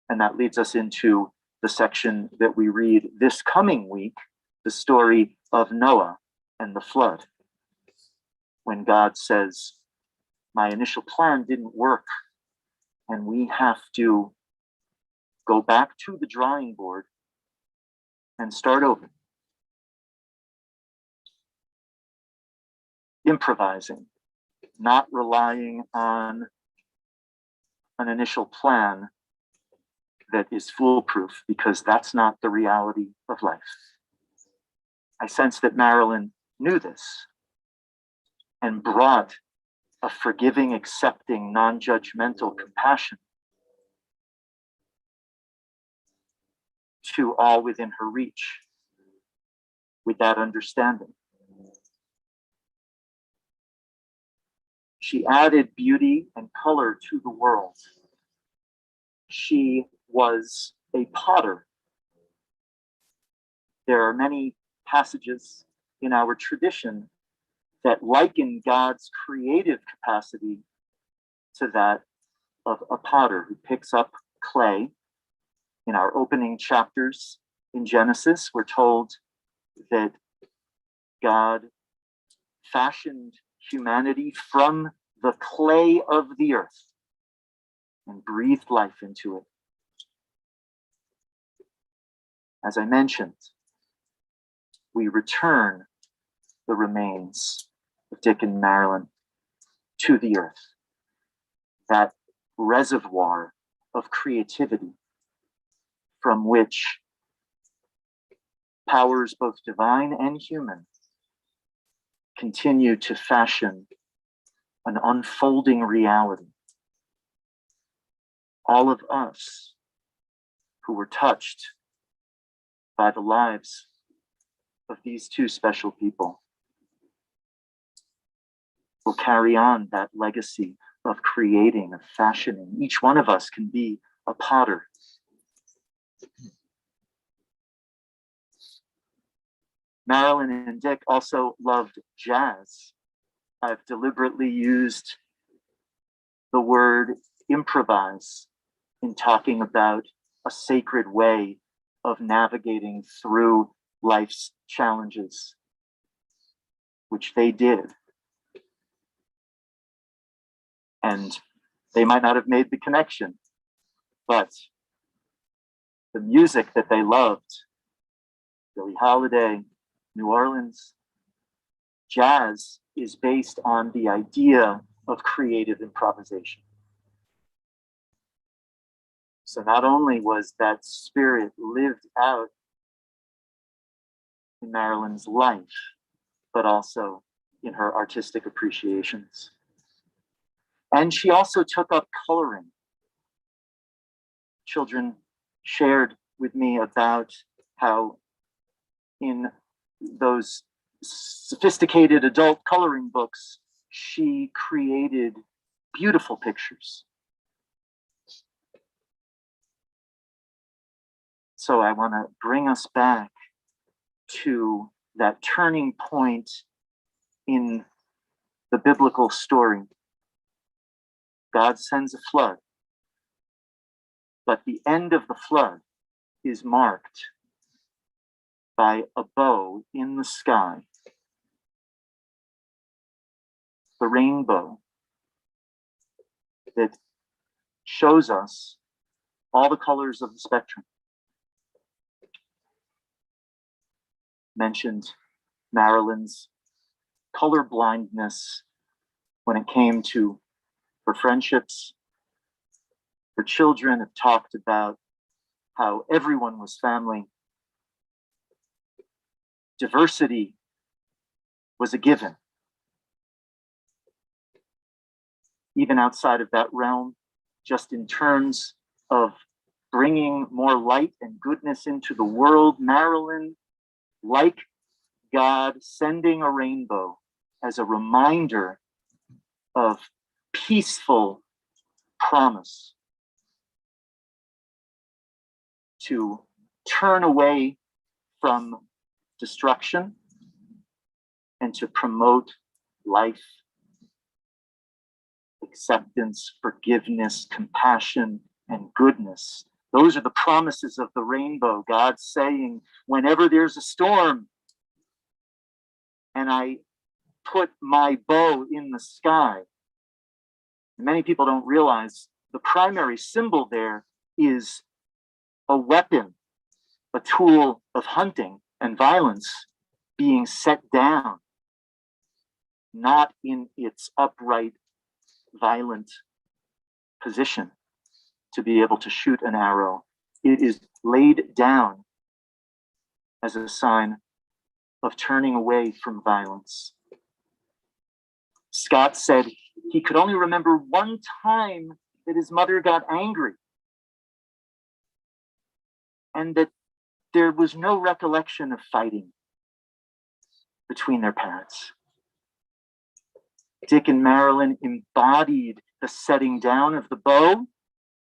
And that leads us into the section that we read this coming week, the story of Noah and the flood. When God says, my initial plan didn't work, and we have to go back to the drawing board and start over. Improvising, not relying on an initial plan that is foolproof, because that's not the reality of life. I sense that Marilyn knew this and brought a forgiving, accepting, non-judgmental compassion to all within her reach with that understanding. She added beauty and color to the world. She was a potter. There are many passages in our tradition that liken God's creative capacity to that of a potter who picks up clay. In our opening chapters in Genesis, we're told that God fashioned humanity from the clay of the earth and breathed life into it. As I mentioned, we return the remains of Dick and Marilyn to the earth, that reservoir of creativity from which powers both divine and human continue to fashion an unfolding reality. All of us who were touched by the lives of these two special people will carry on that legacy of creating, of fashioning. Each one of us can be a potter. Marilyn and Dick also loved jazz. I've deliberately used the word improvise in talking about a sacred way of navigating through life's challenges, which they did. And they might not have made the connection, but the music that they loved, Billie Holiday, New Orleans, jazz is based on the idea of creative improvisation. So not only was that spirit lived out in Marilyn's life, but also in her artistic appreciations. And she also took up coloring. Children shared with me about how in those sophisticated adult coloring books, she created beautiful pictures. So I want to bring us back to that turning point in the biblical story. God sends a flood, but the end of the flood is marked by a bow in the sky, the rainbow that shows us all the colors of the spectrum. Mentioned Marilyn's color blindness when it came to her friendships. Her children have talked about how everyone was family. Diversity was a given. Even outside of that realm, just in terms of bringing more light and goodness into the world, Marilyn, like God, sending a rainbow as a reminder of peaceful promise to turn away from destruction and to promote life, acceptance, forgiveness, compassion, and goodness. Those are the promises of the rainbow. God saying, whenever there's a storm and I put my bow in the sky, many people don't realize the primary symbol there is a weapon, a tool of hunting and violence being set down, not in its upright, violent position to be able to shoot an arrow. It is laid down as a sign of turning away from violence. Scott said he could only remember one time that his mother got angry and that there was no recollection of fighting between their parents. Dick and Marilyn embodied the setting down of the bow,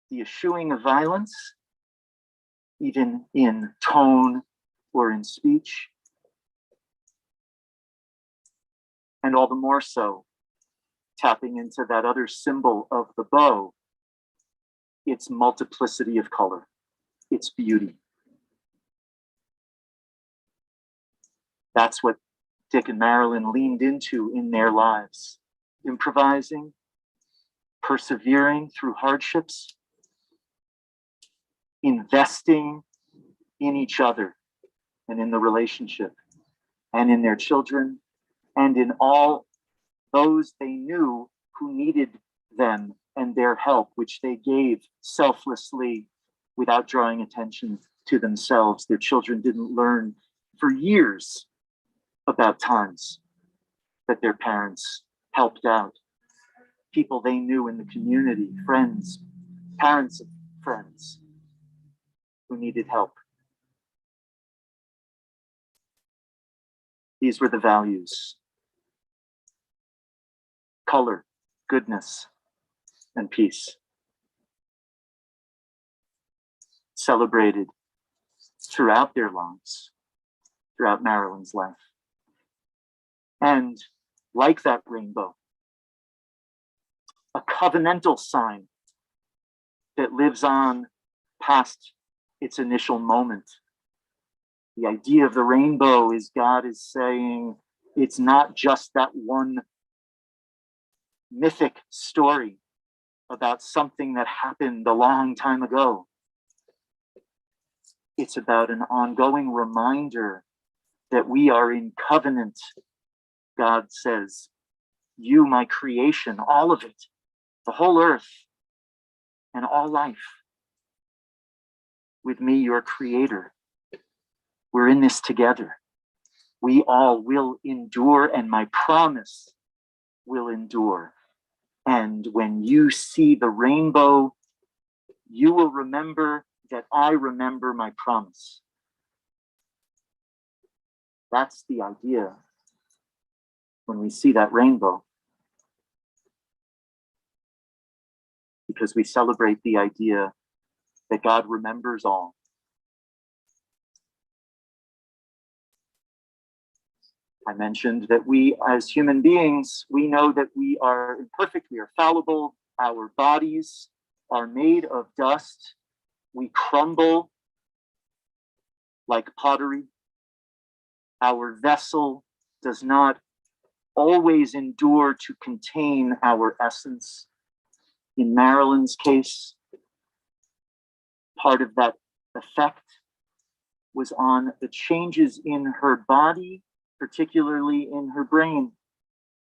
the eschewing of violence, even in tone or in speech. And all the more so, tapping into that other symbol of the bow, its multiplicity of color, its beauty. That's what Dick and Marilyn leaned into in their lives, improvising, persevering through hardships, investing in each other and in the relationship and in their children and in all those they knew who needed them and their help, which they gave selflessly without drawing attention to themselves. Their children didn't learn for years about times that their parents helped out. People they knew in the community, friends, parents of friends who needed help. These were the values: color, goodness, and peace. Celebrated throughout their lives, throughout Marilyn's life. And like that rainbow, a covenantal sign that lives on past its initial moment. The idea of the rainbow is God is saying it's not just that one mythic story about something that happened a long time ago. It's about an ongoing reminder that we are in covenant. God says, you, my creation, all of it, the whole earth and all life, with me, your creator. We're in this together. We all will endure, and my promise will endure And when you see the rainbow, you will remember that I remember my promise. That's the idea when we see that rainbow. Because we celebrate the idea that God remembers all. I mentioned that we as human beings, we know that we are imperfect, we are fallible, our bodies are made of dust, we crumble like pottery. Our vessel does not always endure to contain our essence. In Marilyn's case, part of that effect was on the changes in her body, particularly in her brain,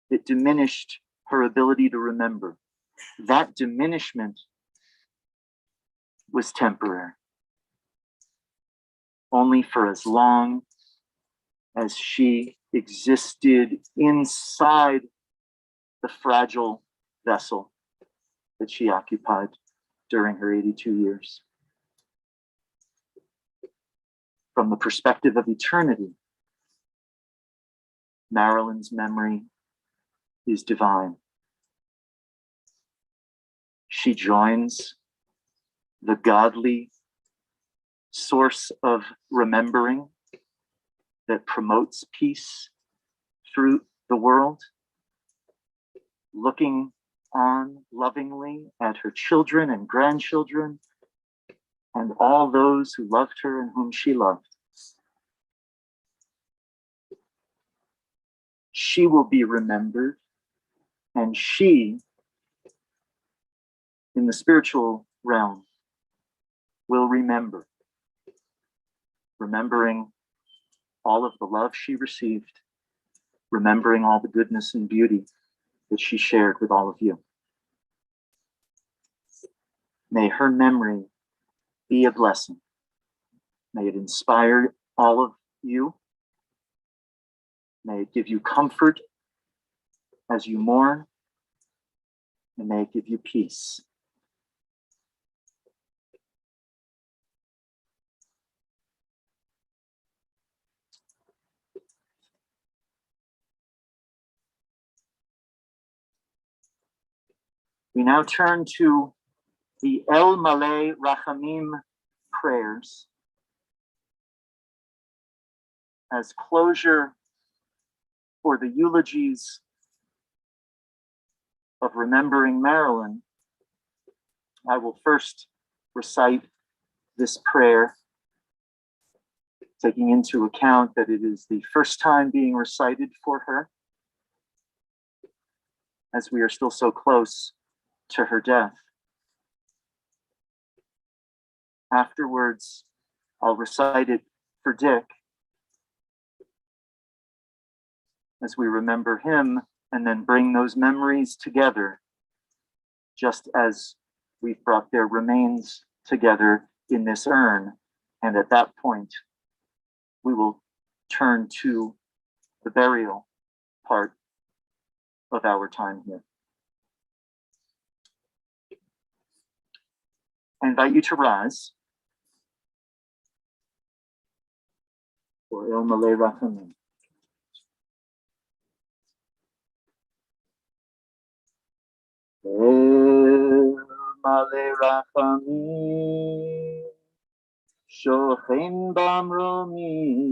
that diminished her ability to remember. That diminishment was temporary, only for as long as she existed inside the fragile vessel that she occupied during her 82 years. From the perspective of eternity, Marilyn's memory is divine. She joins the godly source of remembering that promotes peace through the world, looking on lovingly at her children and grandchildren and all those who loved her and whom she loved. She will be remembered, and she, in the spiritual realm, will remember, remembering all of the love she received, remembering all the goodness and beauty that she shared with all of you. May her memory be a blessing. May it inspire all of you. May it give you comfort as you mourn, and may it give you peace. We now turn to the El Malay Rachamim prayers as closure for the eulogies of remembering Marilyn. I will first recite this prayer, taking into account that it is the first time being recited for her, as we are still so close to her death. Afterwards, I'll recite it for Dick as we remember him, and then bring those memories together, just as we've brought their remains together in this urn. And at that point, we will turn to the burial part of our time here. I invite you to rise for El Malay Rachamim. El Malay Rachamim, Shochen Bamromi,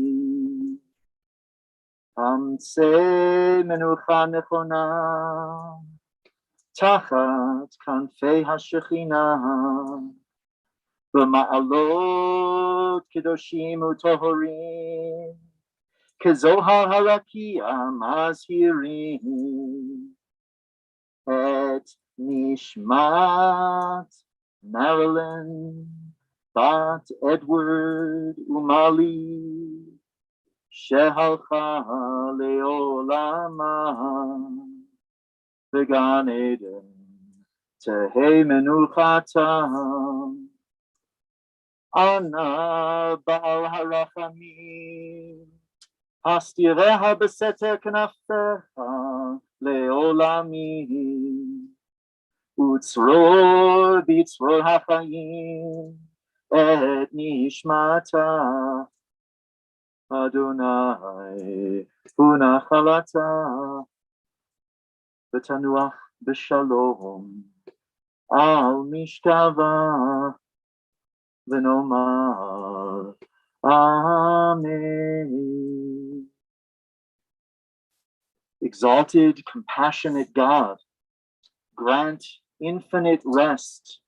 Amtse Menucha Nechona, Tachat Kanfei HaShechina, B'ma'alot Kedoshim U'Tohorim, Kezohar HaRakia Mazhirim, Et Nishmat Marilyn Bat Edward Umali Shehalcha Leolama Began Eden Tehei Menuchatam Ana Baal Harachamim Hastireha Beseter Knaftecha Leolami Utzror bitzror hachayim et nishmata Adonai unachalata v'tanuach b'shalom al mishkava v'nomar Amen. Exalted, compassionate God, grant infinite rest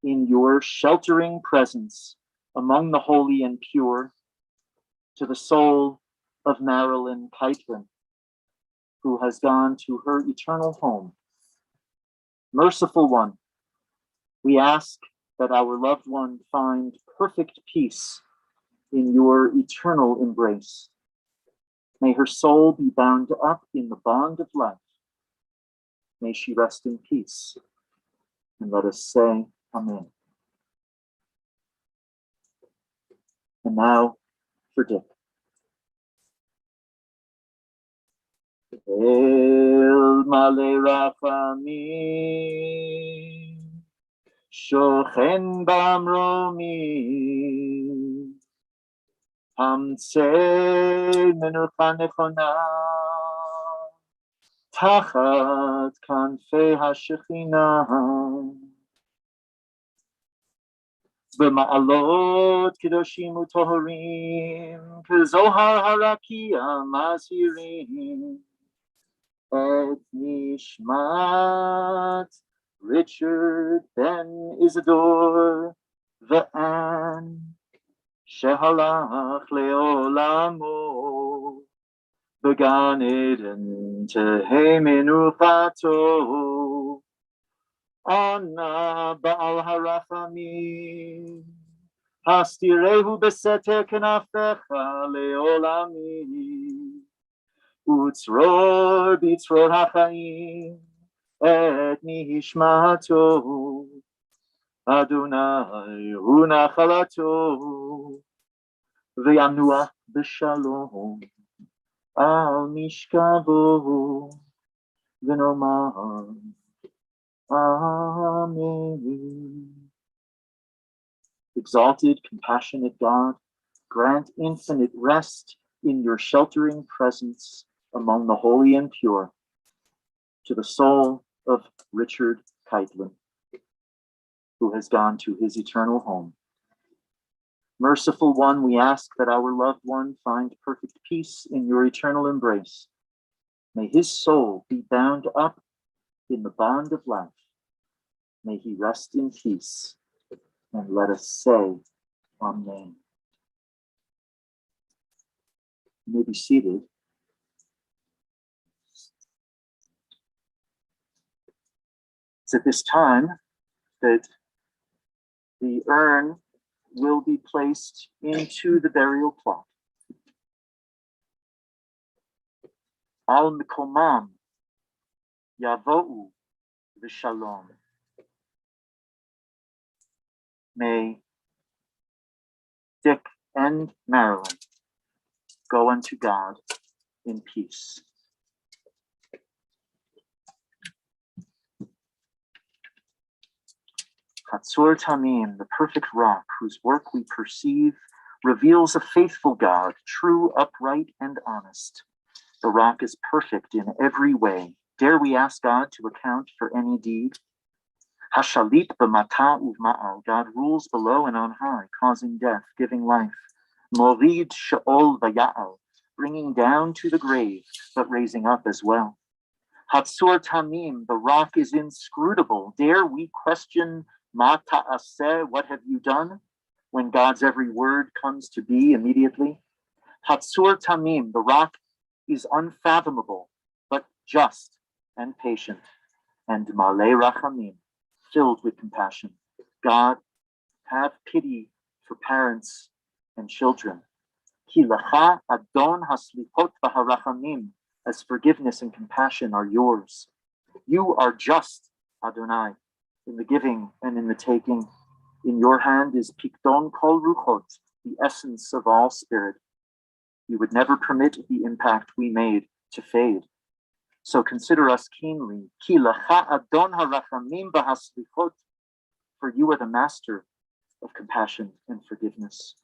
in your sheltering presence among the holy and pure to the soul of Marilyn Keitlen, who has gone to her eternal home. Merciful One, we ask that our loved one find perfect peace in your eternal embrace. May her soul be bound up in the bond of life. May she rest in peace. And let us say, Amen. And now for Dick. El male rachamim, shochen bamromim, hamtzei menucha nechona, tachat kanfei hashechina, במעלות קדושים וטהורים, כזוהר הרקיע מזהירים, את נשמת Richard Ben Isidore ואן, שהלך לעולמו, בגן עדן תהא מנוחתו, אנא בעל הרחמים, הסתירהו בסתר כנפיך לעולמי, וצרור בצרור החיים את נשמתו, אדוני הוא נחלתו, וינוח בשלום על משכבו, ונאמר Amen. Exalted, compassionate God, grant infinite rest in your sheltering presence among the holy and pure to the soul of Richard Keitlen, who has gone to his eternal home. Merciful One, we ask that our loved one find perfect peace in your eternal embrace. May his soul be bound up in the bond of life. May he rest in peace, and let us say, Amen. You may be seated. It's at this time that the urn will be placed into the burial plot. Al mikomam yavo'u v'shalom. May Dick and Marilyn go unto God in peace. Chatzor Tamim, the perfect rock, whose work we perceive, reveals a faithful God, true, upright, and honest. The rock is perfect in every way. Dare we ask God to account for any deed? Hashalit b'mata uvma'al, God rules below and on high, causing death, giving life. Morid she'ol v'ya'al, bringing down to the grave, but raising up as well. Hatzur Tamim, the rock is inscrutable. Dare we question ma ta'aseh, what have you done? When God's every word comes to be immediately. Hatzur Tamim, the rock is unfathomable, but just and patient. And malei rachamim, filled with compassion. God, have pity for parents and children. Ki lacha adon haslipot v'harachamim, as forgiveness and compassion are yours. You are just, Adonai, in the giving and in the taking. In your hand is pikdon kol ruchot, the essence of all spirit. You would never permit the impact we made to fade. So consider us keenly. Ki lecha adon harachamim v'haslichot, for you are the master of compassion and forgiveness.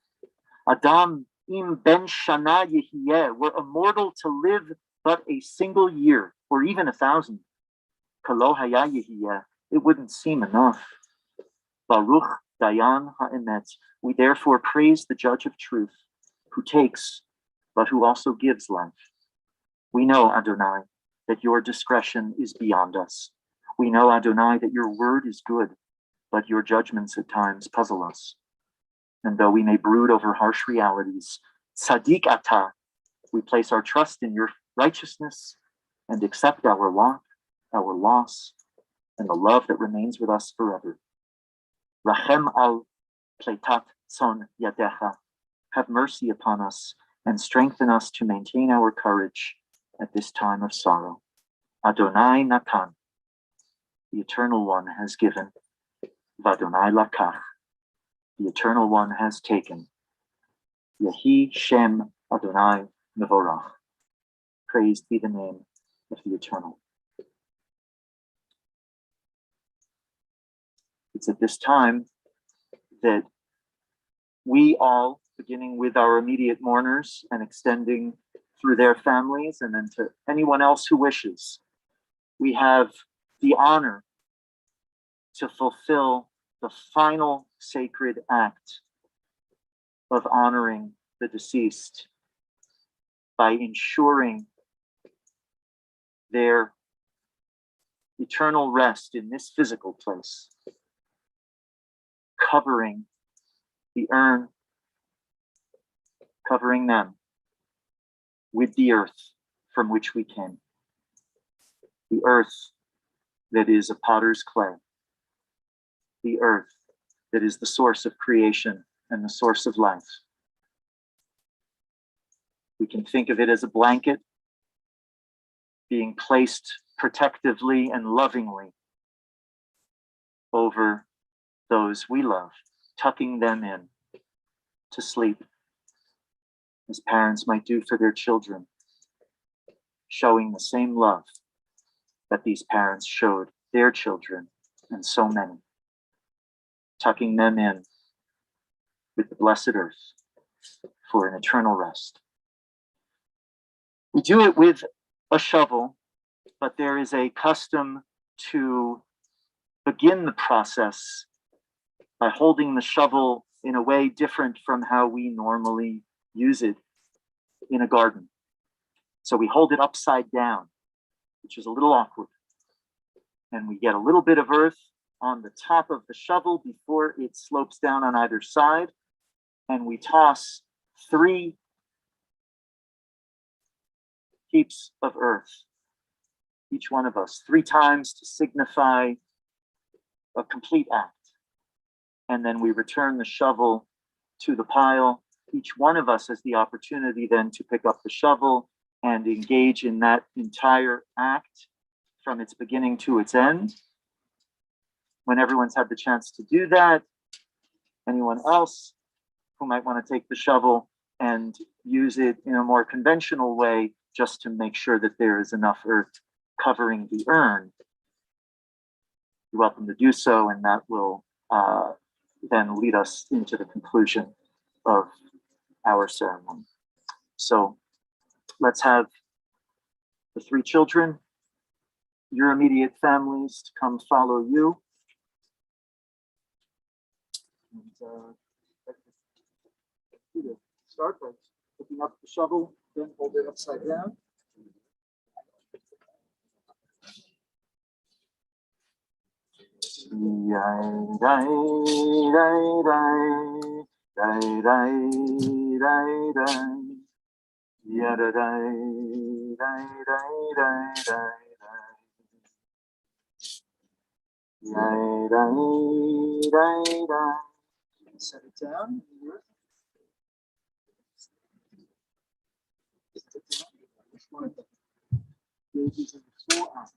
Adam im ben shana yehiyeh, we're immortal to live but a single year, or even 1,000. Kalo haya yehiyeh, it wouldn't seem enough. Baruch dayan ha'emet, we therefore praise the judge of truth, who takes, but who also gives life. We know, Adonai, that your discretion is beyond us. We know, Adonai, that your word is good, but your judgments at times puzzle us. And though we may brood over harsh realities, Tzaddik Atah, we place our trust in your righteousness and accept our lot, our loss, and the love that remains with us forever. Rachem al pleitat tzon yadecha, have mercy upon us and strengthen us to maintain our courage at this time of sorrow. Adonai Natan, the Eternal One has given. Vadonai Lakach, the Eternal One has taken. Yehi Shem Adonai Mevorach, praised be the name of the Eternal. It's at this time that we all, beginning with our immediate mourners and extending through their families and then to anyone else who wishes, we have the honor to fulfill the final sacred act of honoring the deceased by ensuring their eternal rest in this physical place, covering the urn, covering them with the earth from which we came, the earth that is a potter's clay, the earth that is the source of creation and the source of life. We can think of it as a blanket being placed protectively and lovingly over those we love, tucking them in to sleep, as parents might do for their children, showing the same love that these parents showed their children, and so many, tucking them in with the blessed earth for an eternal rest. We do it with a shovel, but there is a custom to begin the process by holding the shovel in a way different from how we normally use it in a garden. So we hold it upside down, which is a little awkward. And we get a little bit of earth on the top of the shovel before it slopes down on either side. And we toss 3 heaps of earth, each one of us, 3 times to signify a complete act. And then we return the shovel to the pile. Each one of us has the opportunity then to pick up the shovel and engage in that entire act from its beginning to its end. When everyone's had the chance to do that, anyone else who might want to take the shovel and use it in a more conventional way, just to make sure that there is enough earth covering the urn, you're welcome to do so, and that will then lead us into the conclusion of our ceremony. So let's have the 3 children, your immediate families, to come follow you. And, start by picking up the shovel, then hold it upside down. Set it down. One of the stages of the full act.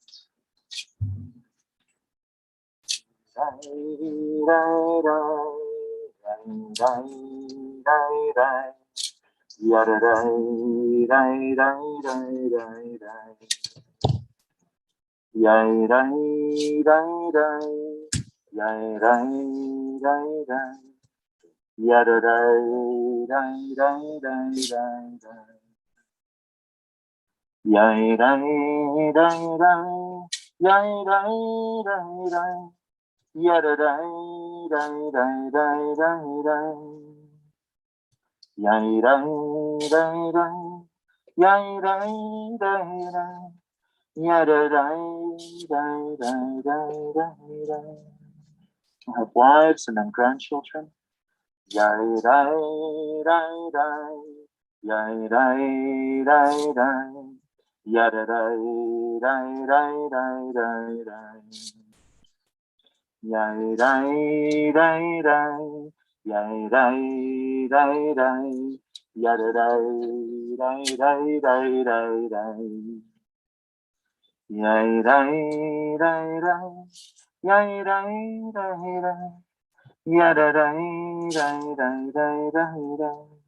Yay, day, day, day. Yay, day, day, day. Yada, day, day, day, day, day, day. Yay, day, day, day. Yay, day, day, day. Yada, day, day, day, day, day, day. Yay, day, day, day. Yay, day, day, day. Yada, day, day, day, day, day, day. We'll have wives and then grandchildren. Yay, day, day, day. Yay, day, day, day. Yada, day, day, day, day, day, day. Yay, day, day, day. Yay, day, day, day. Yada, day, day, day, day, day, day. Yay, day, day, day. Yay, day, day, day. Yada, day, day, day, day,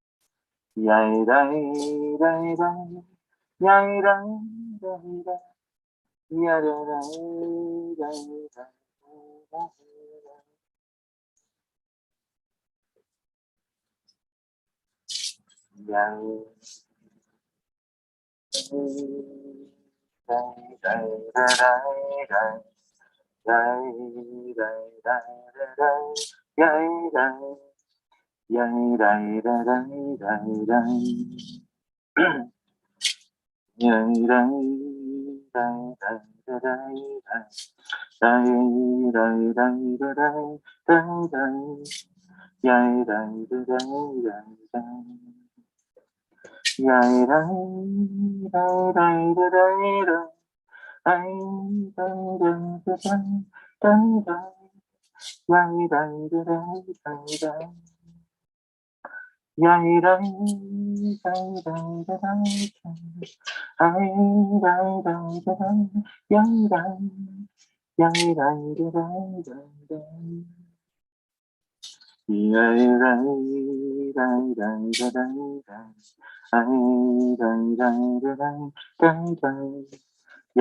day, day. Yay, day, day, day. Yay, day, day, day.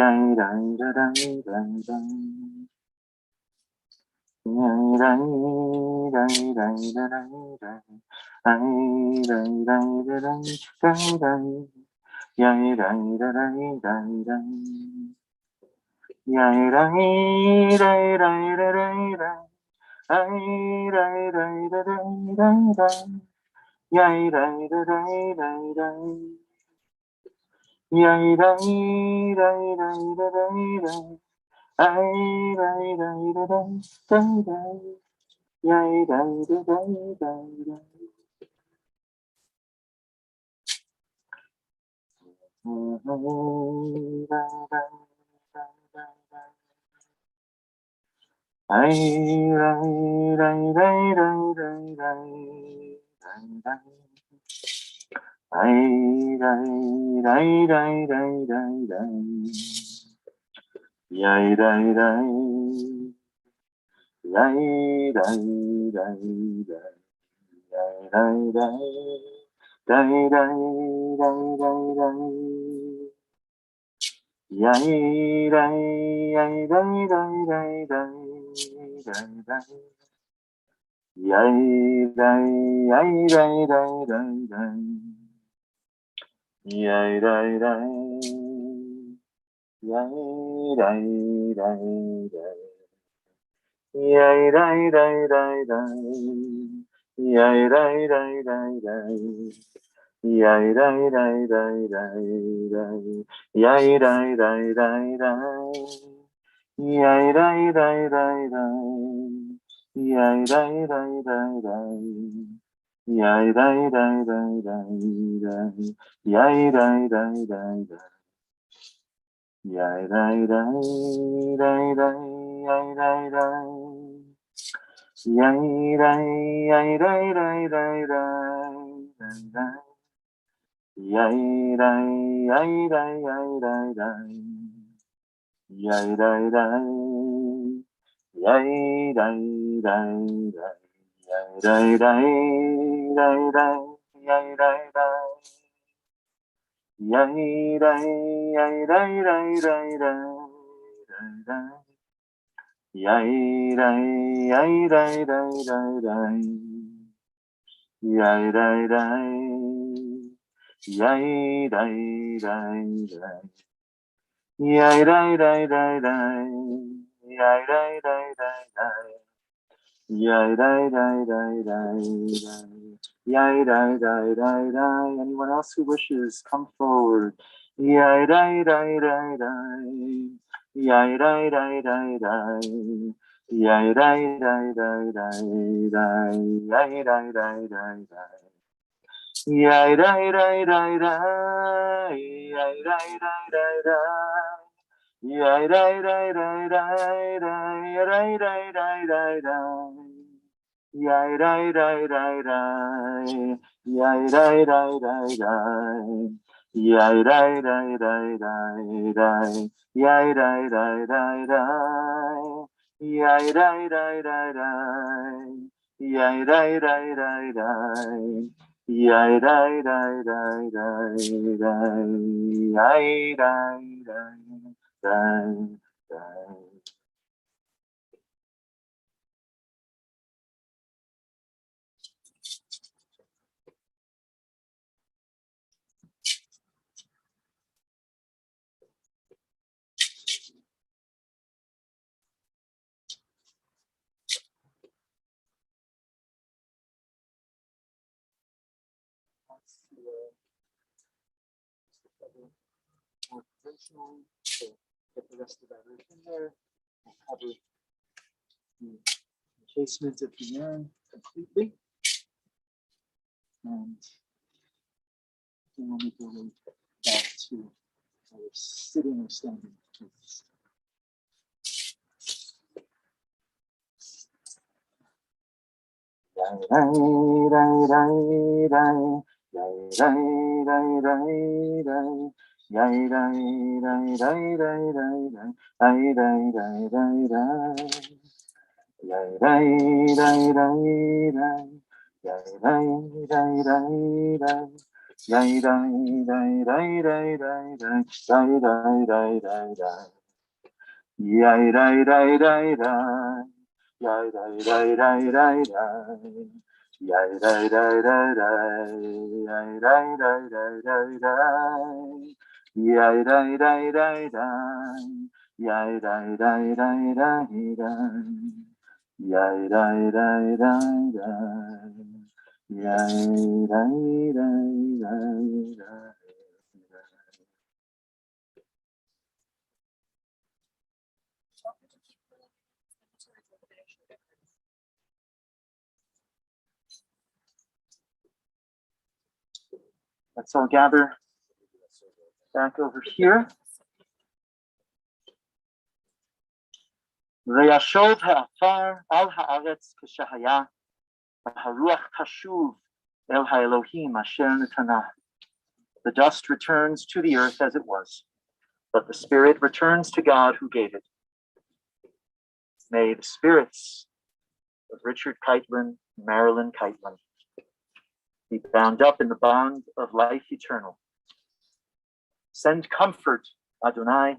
Yada, day, day, day, day. Yay. Yai dai yai dai dai dai dai. Yai dai dai. Yai dai dai dai. Yai dai dai dai dai. Yai dai dai dai dai. Yai dai dai dai dai dai. Yai dai dai dai dai. Anyone else who wishes, come forward. Yai dai dai dai dai. Yai dai dai dai dai. Yai dai dai dai dai dai. Yai dai dai dai dai. Yai dai dai dai dai. Yai dai dai dai dai. Yai dai dai dai dai dai. Yai dai dai dai dai. Yai dai dai dai dai. Yai dai dai dai dai. Yai dai dai dai dai dai. Yai dai dai dai dai. Yai dai dai dai dai. Yai dai dai dai dai. Yai dai dai dai dai dai. Yai dai dai dai dai. More personal, so get the rest of that earth in there. We'll cover the encasement of the urn completely. And then we'll make our way back to our sitting or standing place. Yai dai dai dai dai. Yai dai dai dai dai. Yai dai dai dai dai dai dai. Yai dai dai dai dai. Yai dai dai dai dai. Yai dai dai dai dai. Yai dai dai dai dai dai dai. Yai dai dai dai dai. Yai dai dai dai dai. Yai dai dai dai dai dai. Yai dai dai dai dai. Yai dai dai dai dai dai. Yai dai dai dai dai. Yai dai dai dai dai dai. Yai dai dai dai dai. Yai dai dai dai dai. Let's all gather back over here. וישוב העפר על הארץ כשהיה, והרוח תשוב אל האלוהים אשר נתנה. The dust returns to the earth as it was, but the spirit returns to God who gave it. May the spirits of Richard Keitlen, Marilyn Keitlen, be bound up in the bond of life eternal. Send comfort, Adonai,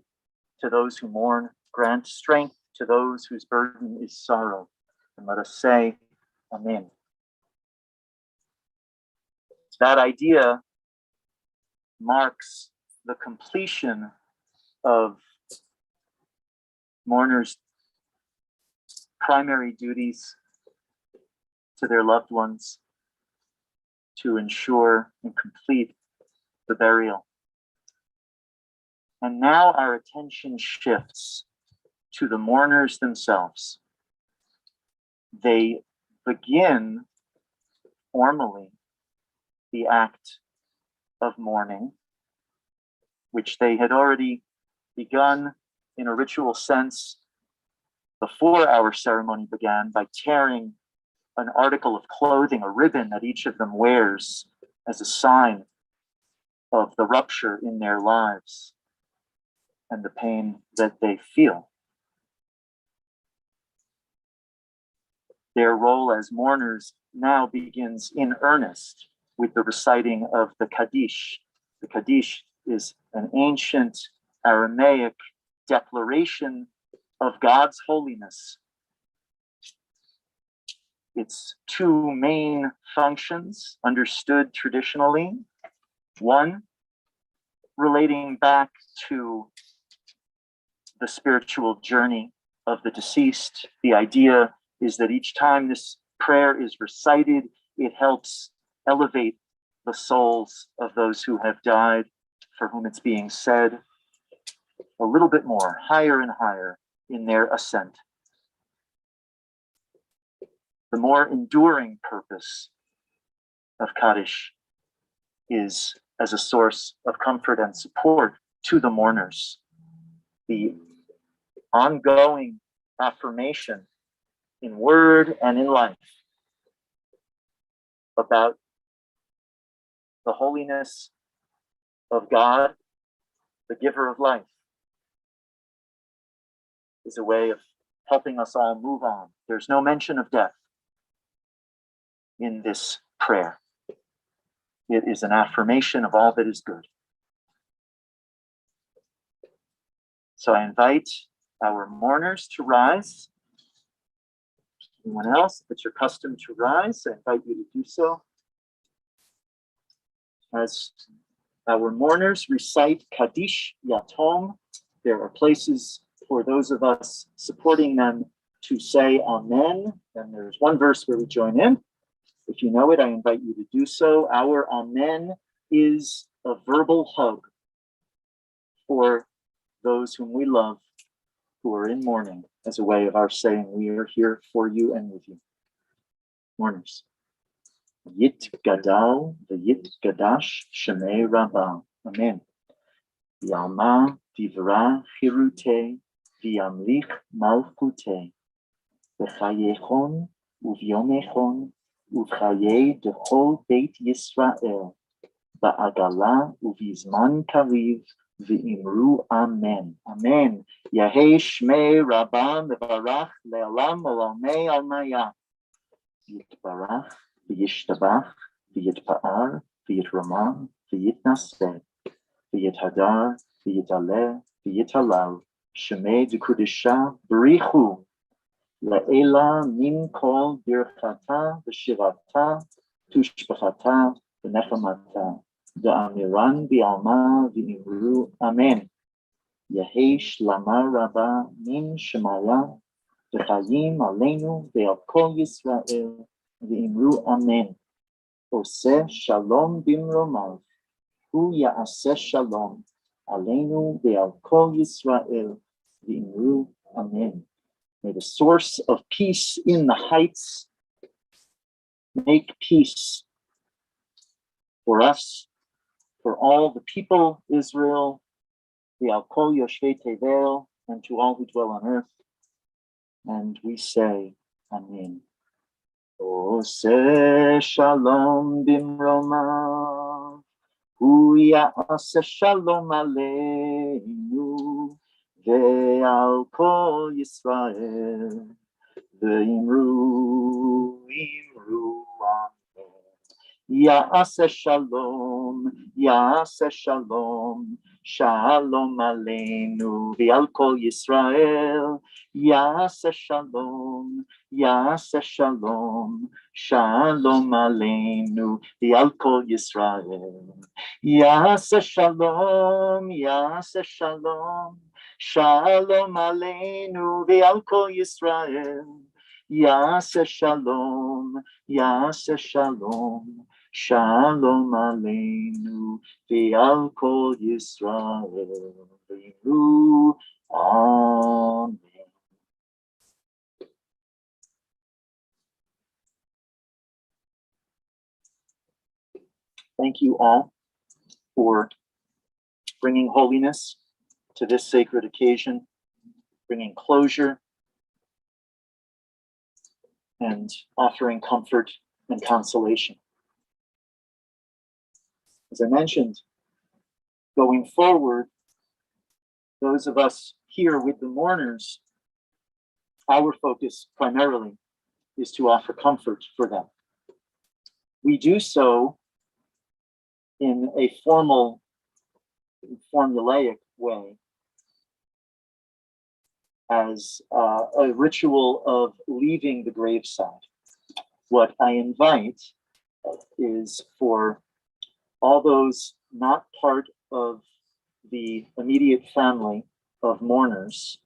to those who mourn. Grant strength to those whose burden is sorrow. And let us say, Amen. That idea marks the completion of mourners' primary duties to their loved ones to ensure and complete the burial. And now our attention shifts to the mourners themselves. They begin formally the act of mourning, which they had already begun in a ritual sense before our ceremony began by tearing an article of clothing, a ribbon that each of them wears as a sign of the rupture in their lives and the pain that they feel. Their role as mourners now begins in earnest with the reciting of the Kaddish. The Kaddish is an ancient Aramaic declaration of God's holiness. Its two main functions understood traditionally. One, relating back to the spiritual journey of the deceased. The idea is that each time this prayer is recited, it helps elevate the souls of those who have died, for whom it's being said, a little bit more, higher and higher in their ascent. The more enduring purpose of Kaddish is as a source of comfort and support to the mourners. The ongoing affirmation in word and in life about the holiness of God, the giver of life, is a way of helping us all move on. There's no mention of death in this prayer. It is an affirmation of all that is good. So I invite our mourners to rise. Anyone else, if it's your custom to rise, I invite you to do so. As our mourners recite Kaddish Yatom, there are places for those of us supporting them to say Amen. And there's one verse where we join in. If you know it, I invite you to do so. Our Amen is a verbal hug for those whom we love, who are in mourning, as a way of our saying, we are here for you and with you. Mourners. Yit gadal v'yit gadash shemei rabba. Amen. Yalma divra chirute v'yamlich malchute v'chayechon uvyomechon uvchaye dechol beit Yisrael ba'agala uvizman kariv v'imru amen. Amen. Yahei shmei rabba mevarach le'alam olamei almaya. Yitbarach v'yishtabach v'yitpa'ar v'yitramah v'yitnaseh v'yithadar v'yitaleh v'yitalal shemei d'kudisha b'richu le'ela min kol birchata v'shirata tushbachata v'nechamata da'amiran bi'alma v'imru amen. Yehei shlama rabba min shemaya v'chayim aleinu ve'al kol Yisrael v'imru amen. Oseh shalom bimromav hu ya'aseh shalom aleinu ve'al kol Yisrael v'imru amen. May the source of peace in the heights make peace for us, for all the people Israel, ve'al kol yoshvei tevel, and to all who dwell on earth. And we say, Amen. Oseh shalom bimromav hu ya'aseh shalom aleinu ve'al kol Yisrael ve'imru amen. Ya'aseh shalom, Ya'aseh shalom, shalom aleinu ve'al kol Yisrael. Ya'aseh shalom, Ya'aseh shalom, shalom aleinu ve'al kol Yisrael. Ya'aseh shalom, Ya'aseh shalom, shalom aleinu ve'al kol Yisrael. Ya'aseh shalom, Ya'aseh shalom, shalom aleinu ve'al kol Yisrael. Amen. Thank you all for bringing holiness to this sacred occasion, bringing closure, and offering comfort and consolation. As I mentioned, going forward, those of us here with the mourners, our focus primarily is to offer comfort for them. We do so in a formulaic way, as a ritual of leaving the graveside. What I invite is for all those not part of the immediate family of mourners,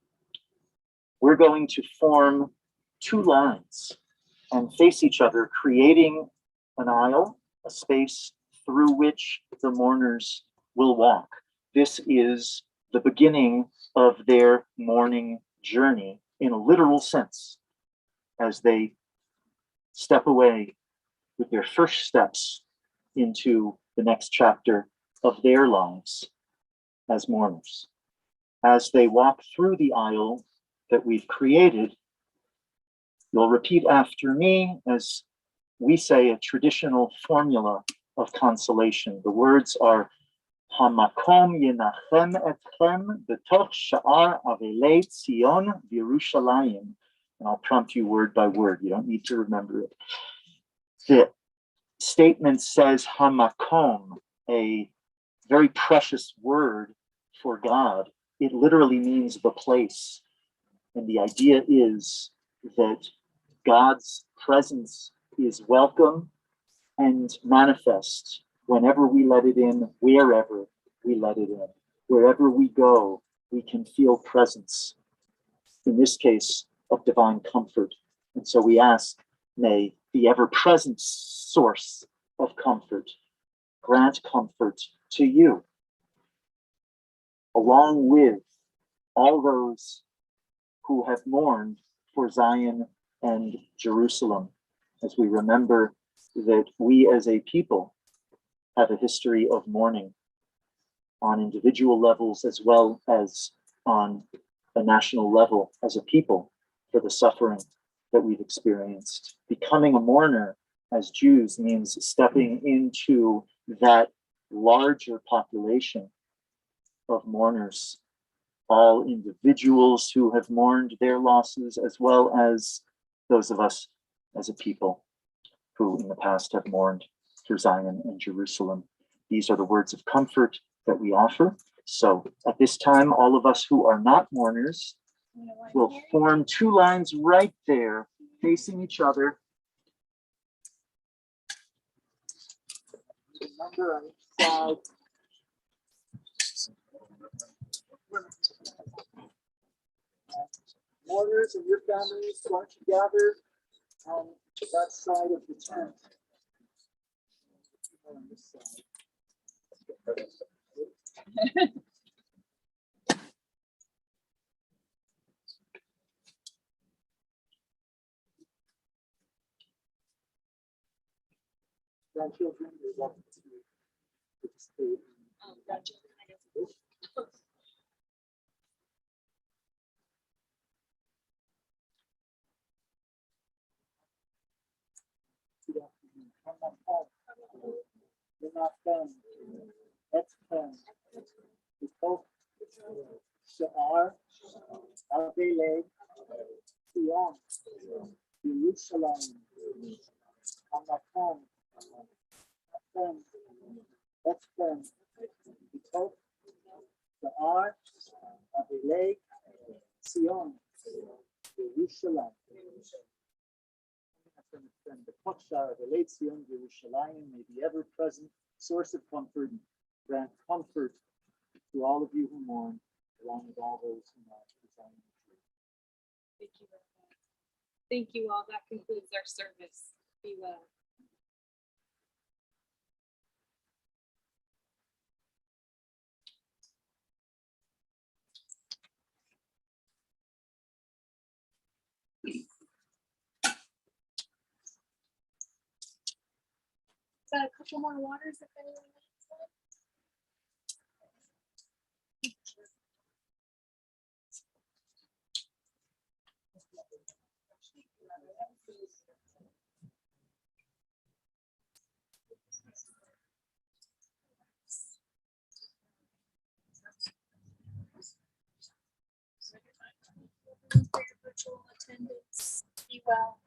we're going to form two lines and face each other, creating an aisle, a space through which the mourners will walk. This is the beginning of their mourning journey in a literal sense, as they step away with their first steps into the next chapter of their lives as mourners. As they walk through the aisle that we've created, you'll repeat after me as we say a traditional formula of consolation. The words are Hamakom yenachem etchem betoch sha'ar avelei Tzion v'Yerushalayim. And I'll prompt you word by word. You don't need to remember it. The statement says Hamakom, a very precious word for God. It literally means the place. And the idea is that God's presence is welcome and manifest whenever we let it in, wherever we let it in. Wherever we go, we can feel presence, in this case, of divine comfort. And so we ask, may the ever-present source of comfort grant comfort to you, along with all those who have mourned for Zion and Jerusalem, as we remember that we as a people have a history of mourning on individual levels as well as on a national level as a people for the suffering that we've experienced. Becoming a mourner as Jews means stepping into that larger population of mourners, all individuals who have mourned their losses, as well as those of us as a people who in the past have mourned for Zion and Jerusalem. These are the words of comfort that we offer. So at this time, all of us who are not mourners will form two lines right there, facing each other. Number on each side. Mourners and your families want to gather on that side of the tent. On this side. Grandchildren, you're welcome to participate. Good afternoon. Come on home. You're not done. That's done. We hope Sha'ar, Avele, Sion, Yerushalayim, Hamakom, Hashem, Etzem, we hope Sha'ar, Avele, Sion, Yerushalayim. The Kochar of the late Sion, Yerushalayim, may the ever-present source of comfort grant comfort to all of you who mourn, along with all those who mourn. Thank you very much. Thank you all. That concludes our service. Be well. Got a couple more waters if anyone needs one. For your virtual attendance. Be well.